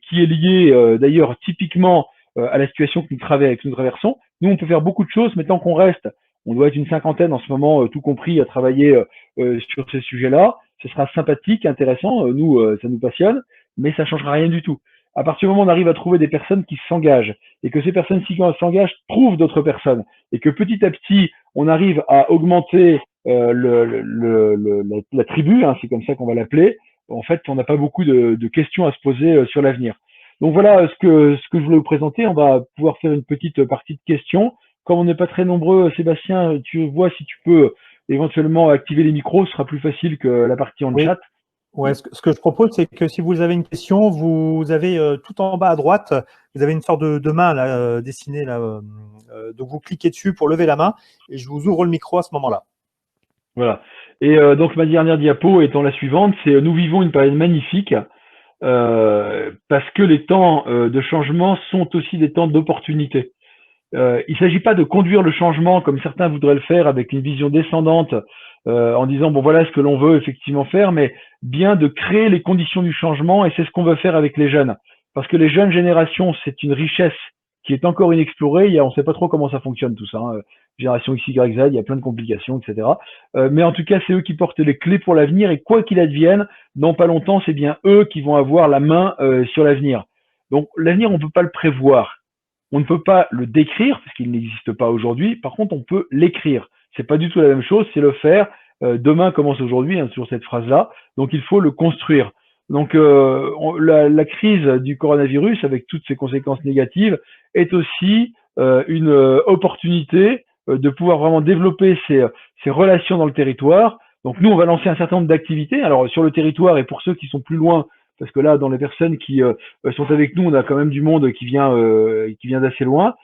qui est lié d'ailleurs typiquement à la situation que nous traversons. Nous, on peut faire beaucoup de choses, mais tant qu'on reste, on doit être une cinquantaine en ce moment, tout compris, à travailler sur ces sujets-là. Ce sera sympathique, intéressant. Nous, ça nous passionne, mais ça ne changera rien du tout. À partir du moment où on arrive à trouver des personnes qui s'engagent et que ces personnes qui s'engagent trouvent d'autres personnes et que petit à petit on arrive à augmenter la tribu, hein, c'est comme ça qu'on va l'appeler, en fait on n'a pas beaucoup de questions à se poser sur l'avenir. Donc voilà ce que je voulais vous présenter. On va pouvoir faire une petite partie de questions. Comme on n'est pas très nombreux, Sébastien, tu vois si tu peux éventuellement activer les micros, ce sera plus facile que la partie en Oui. chat. Ouais, ce que je propose, c'est que si vous avez une question, vous avez tout en bas à droite, vous avez une sorte de main là, dessinée là, donc vous cliquez dessus pour lever la main et je vous ouvre le micro à ce moment-là. Voilà. Et donc ma dernière diapo étant la suivante, c'est nous vivons une période magnifique parce que les temps de changement sont aussi des temps d'opportunité. Il ne s'agit pas de conduire le changement comme certains voudraient le faire avec une vision descendante en disant bon voilà ce que l'on veut effectivement faire, mais bien de créer les conditions du changement, et c'est ce qu'on veut faire avec les jeunes. Parce que les jeunes générations, c'est une richesse qui est encore inexplorée. On ne sait pas trop comment ça fonctionne tout ça, hein. Génération X, Y, Z, il y a plein de complications, etc. Mais en tout cas, c'est eux qui portent les clés pour l'avenir, et quoi qu'il advienne, dans pas longtemps, c'est bien eux qui vont avoir la main sur l'avenir. Donc l'avenir, on ne peut pas le prévoir. On ne peut pas le décrire parce qu'il n'existe pas aujourd'hui. Par contre, on peut l'écrire. C'est pas du tout la même chose. C'est le faire. Demain commence aujourd'hui, hein, sur cette phrase-là. Donc, il faut le construire. Donc, la crise du coronavirus, avec toutes ses conséquences négatives, est aussi une opportunité de pouvoir vraiment développer ces relations dans le territoire. Donc, nous, on va lancer un certain nombre d'activités. Alors, sur le territoire, et pour ceux qui sont plus loin, parce que là, dans les personnes qui sont avec nous, on a quand même du monde qui vient d'assez loin.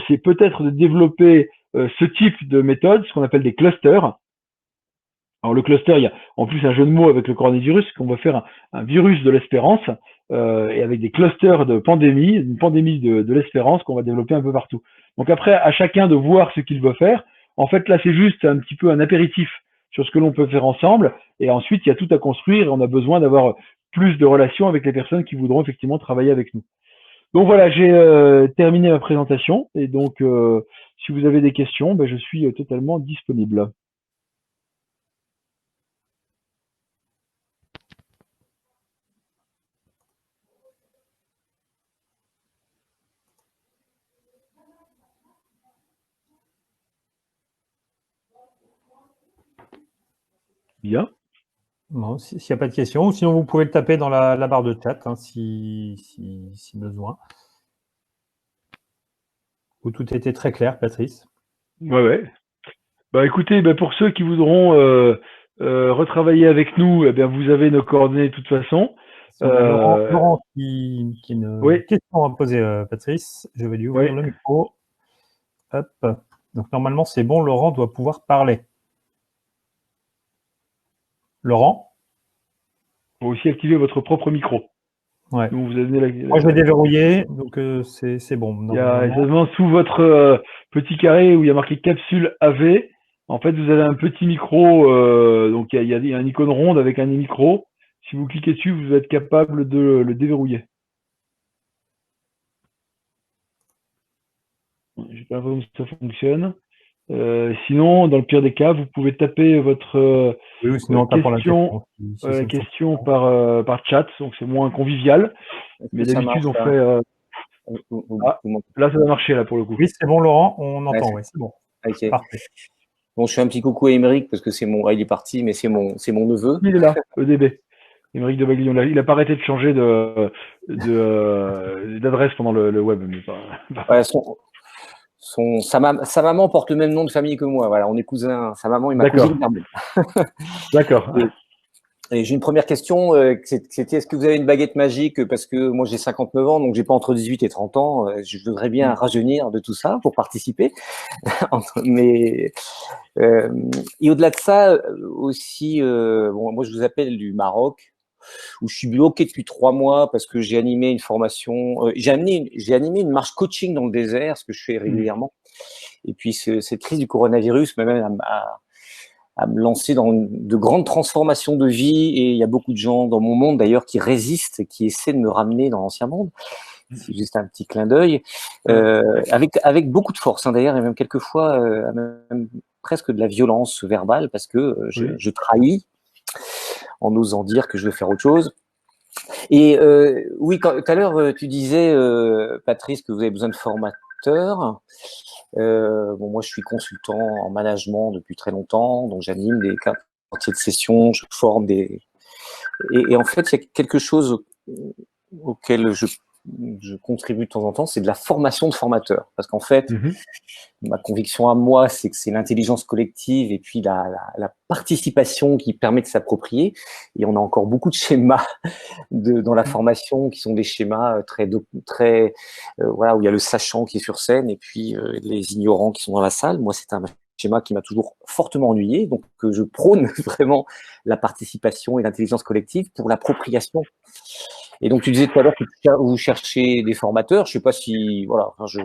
C'est peut-être de développer ce type de méthode, ce qu'on appelle des clusters. Alors le cluster, il y a en plus un jeu de mots avec le coronavirus, qu'on va faire un virus de l'espérance, et avec des clusters de pandémie, une pandémie de l'espérance qu'on va développer un peu partout. Donc après, à chacun de voir ce qu'il veut faire. En fait, là, c'est juste un petit peu un apéritif sur ce que l'on peut faire ensemble, et ensuite, il y a tout à construire, et on a besoin d'avoir plus de relations avec les personnes qui voudront effectivement travailler avec nous. Donc voilà, j'ai terminé ma présentation, et donc si vous avez des questions, ben, je suis totalement disponible. Bien. Bon, s'il n'y a pas de questions, ou sinon vous pouvez le taper dans la barre de chat, hein, si besoin. où tout était très clair, Patrice. Ouais, ouais. Bah écoutez, bah, pour ceux qui voudront retravailler avec nous, eh bien vous avez nos coordonnées de toute façon. On a Laurent, Euh, Laurent qui a une oui, question à poser, Patrice. Je vais lui oui. ouvrir le micro. Hop. Donc normalement c'est bon, Laurent doit pouvoir parler. Laurent? Faut aussi activer votre propre micro. Ouais. Nous, vous avez donné Moi je l'ai déverrouillé, donc c'est bon. il y a Normalement. exactement sous votre petit carré où il y a marqué capsule AV. En fait, vous avez un petit micro, donc il y a une icône ronde avec un micro. Si vous cliquez dessus, vous êtes capable de le déverrouiller. J'ai pas l'impression que ça fonctionne. Sinon, dans le pire des cas, vous pouvez taper votre Oui, sinon en tapant la question, si ça ne fonctionne question pas. par chat, donc c'est moins convivial. Est-ce Mais que ça d'habitude, marche on là? fait. Vous m'entendez? Là, ça va marcher là pour le coup. Oui, c'est bon, Laurent, on Ouais, entend, oui, c'est bon. ok. Parfait. Bon, je fais un petit coucou à Émeric parce que il est parti, mais c'est mon neveu. Il est là, EDB. Émeric de Baglion. Il n'a pas arrêté de changer d'adresse pendant le web. Mais Ouais, sa maman porte le même nom de famille que moi. Voilà, on est cousins. Sa maman est ma cousine germaine. D'accord. Et j'ai une première question, c'était est-ce que vous avez une baguette magique? Parce que moi j'ai 59 ans, donc j'ai pas entre 18 et 30 ans. Je voudrais bien rajeunir de tout ça pour participer. Mais et au-delà de ça aussi, bon, moi je vous appelle du Maroc, où je suis bloqué depuis 3 mois parce que j'ai animé une formation, j'ai animé une marche coaching dans le désert, ce que je fais régulièrement. Et puis cette crise du coronavirus m'a même à me lancer dans de grandes transformations de vie, et il y a beaucoup de gens dans mon monde d'ailleurs qui résistent et qui essaient de me ramener dans l'ancien monde. C'est juste un petit clin d'œil, avec beaucoup de force, hein, d'ailleurs, et même quelquefois même presque de la violence verbale, parce que je trahis en osant dire que je veux faire autre chose. Et oui, tout à l'heure tu disais, Patrice, que vous avez besoin de formateurs. Bon, moi, je suis consultant en management depuis très longtemps, donc j'anime des quartiers de session, je forme des. Et en fait, il y a quelque chose auquel je contribue de temps en temps, c'est de la formation de formateurs. Parce qu'en fait, ma conviction à moi, c'est que c'est l'intelligence collective et puis la participation qui permet de s'approprier. Et on a encore beaucoup de schémas dans la formation qui sont des schémas très voilà, où il y a le sachant qui est sur scène et puis les ignorants qui sont dans la salle. Moi, c'est un schéma qui m'a toujours fortement ennuyé, donc je prône vraiment la participation et l'intelligence collective pour l'appropriation. Et donc tu disais tout à l'heure que vous cherchez des formateurs. Je sais pas si voilà, enfin, je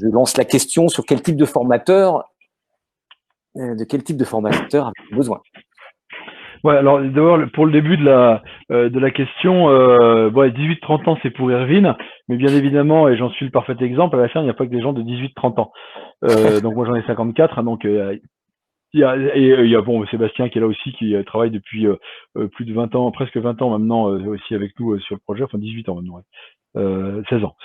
lance la question sur quel type de formateur avez-vous besoin? Ouais, alors d'abord pour le début de la question, 18-30 ans c'est pour Irvine, mais bien évidemment, et j'en suis le parfait exemple, à la fin il n'y a pas que des gens de 18-30 ans. Donc moi j'en ai 54, hein, donc il y a bon Sébastien qui est là aussi, qui travaille depuis plus de 20 ans, presque 20 ans maintenant aussi avec nous sur le projet, enfin 18 ans maintenant. Ouais. 16 ans.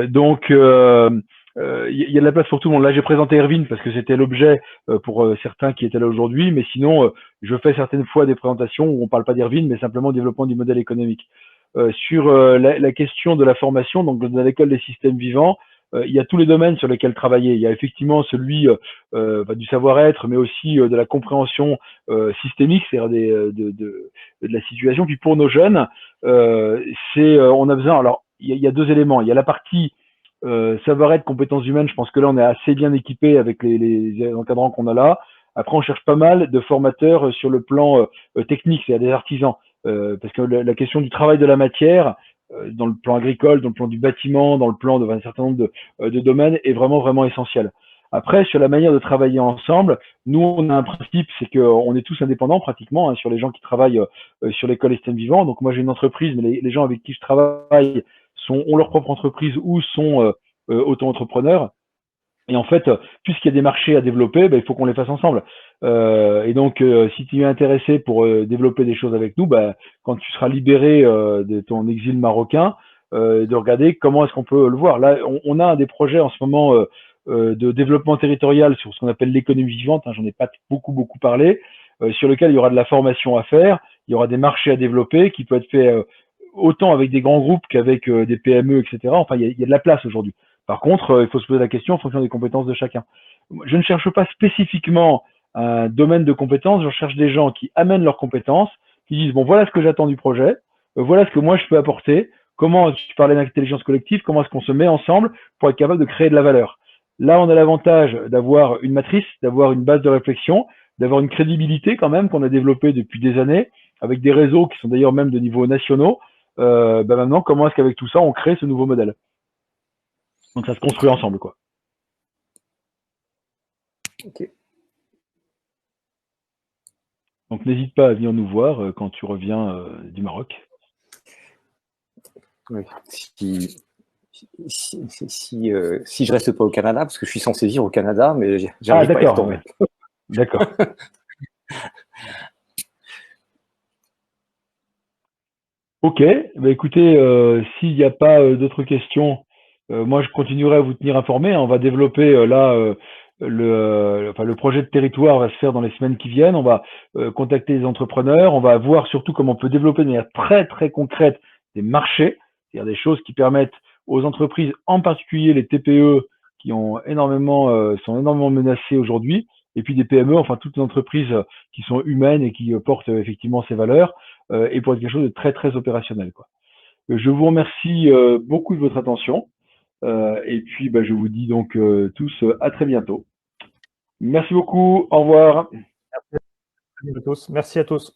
Donc il y a de la place pour tout le monde. Là, j'ai présenté Erwin parce que c'était l'objet pour certains qui étaient là aujourd'hui, mais sinon, je fais certaines fois des présentations où on parle pas d'Erwin, mais simplement développement du modèle économique. Sur la question de la formation, donc dans l'école des systèmes vivants, il y a tous les domaines sur lesquels travailler. Il y a effectivement celui du savoir-être, mais aussi de la compréhension systémique, c'est-à-dire de la situation. Puis pour nos jeunes, on a besoin. Alors, il y a deux éléments. Il y a la partie savoir-être, compétences humaines. Je pense que là, on est assez bien équipé avec les encadrants qu'on a là. Après, on cherche pas mal de formateurs sur le plan technique, c'est-à-dire des artisans, parce que la question du travail de la matière, dans le plan agricole, dans le plan du bâtiment, dans le plan d'un certain nombre de domaines, est vraiment essentielle. Après, sur la manière de travailler ensemble, nous, on a un principe, c'est qu'on est tous indépendants pratiquement, hein, sur les gens qui travaillent sur l'école Système Vivant. Donc moi, j'ai une entreprise, mais les gens avec qui je travaille ont leur propre entreprise ou sont auto-entrepreneurs. Et en fait, puisqu'il y a des marchés à développer, il faut qu'on les fasse ensemble. Et donc, si tu es intéressé pour développer des choses avec nous, quand tu seras libéré de ton exil marocain, de regarder comment est-ce qu'on peut le voir. Là, on a des projets en ce moment de développement territorial sur ce qu'on appelle l'économie vivante. Hein, j'en ai pas beaucoup parlé, sur lequel il y aura de la formation à faire, il y aura des marchés à développer qui peut être fait autant avec des grands groupes qu'avec des PME, etc. Enfin, il y a de la place aujourd'hui. Par contre, il faut se poser la question en fonction des compétences de chacun. Je ne cherche pas spécifiquement un domaine de compétences, je cherche des gens qui amènent leurs compétences, qui disent, bon, voilà ce que j'attends du projet, voilà ce que moi je peux apporter, comment, tu parlais d'intelligence collective, comment est-ce qu'on se met ensemble pour être capable de créer de la valeur. Là, on a l'avantage d'avoir une matrice, d'avoir une base de réflexion, d'avoir une crédibilité quand même qu'on a développée depuis des années, avec des réseaux qui sont d'ailleurs même de niveau nationaux. Maintenant, comment est-ce qu'avec tout ça, on crée ce nouveau modèle? Donc ça se construit ensemble, quoi. Ok. Donc n'hésite pas à venir nous voir quand tu reviens du Maroc. Oui. Si je reste pas au Canada, parce que je suis censé vivre au Canada, mais j'arrive pas à y retourner. D'accord. Ok, bah écoutez, s'il n'y a pas d'autres questions, moi je continuerai à vous tenir informé. On va développer le projet de territoire va se faire dans les semaines qui viennent. On va contacter les entrepreneurs. On va voir surtout comment on peut développer de manière très très concrète des marchés, c'est-à-dire des choses qui permettent aux entreprises, en particulier les TPE, qui ont sont énormément menacées aujourd'hui, et puis des PME, enfin toutes les entreprises qui sont humaines et qui portent effectivement ces valeurs, et pour être quelque chose de très très opérationnel, quoi. Je vous remercie beaucoup de votre attention, et puis je vous dis donc tous à très bientôt. Merci beaucoup, au revoir. Merci à tous. Merci à tous.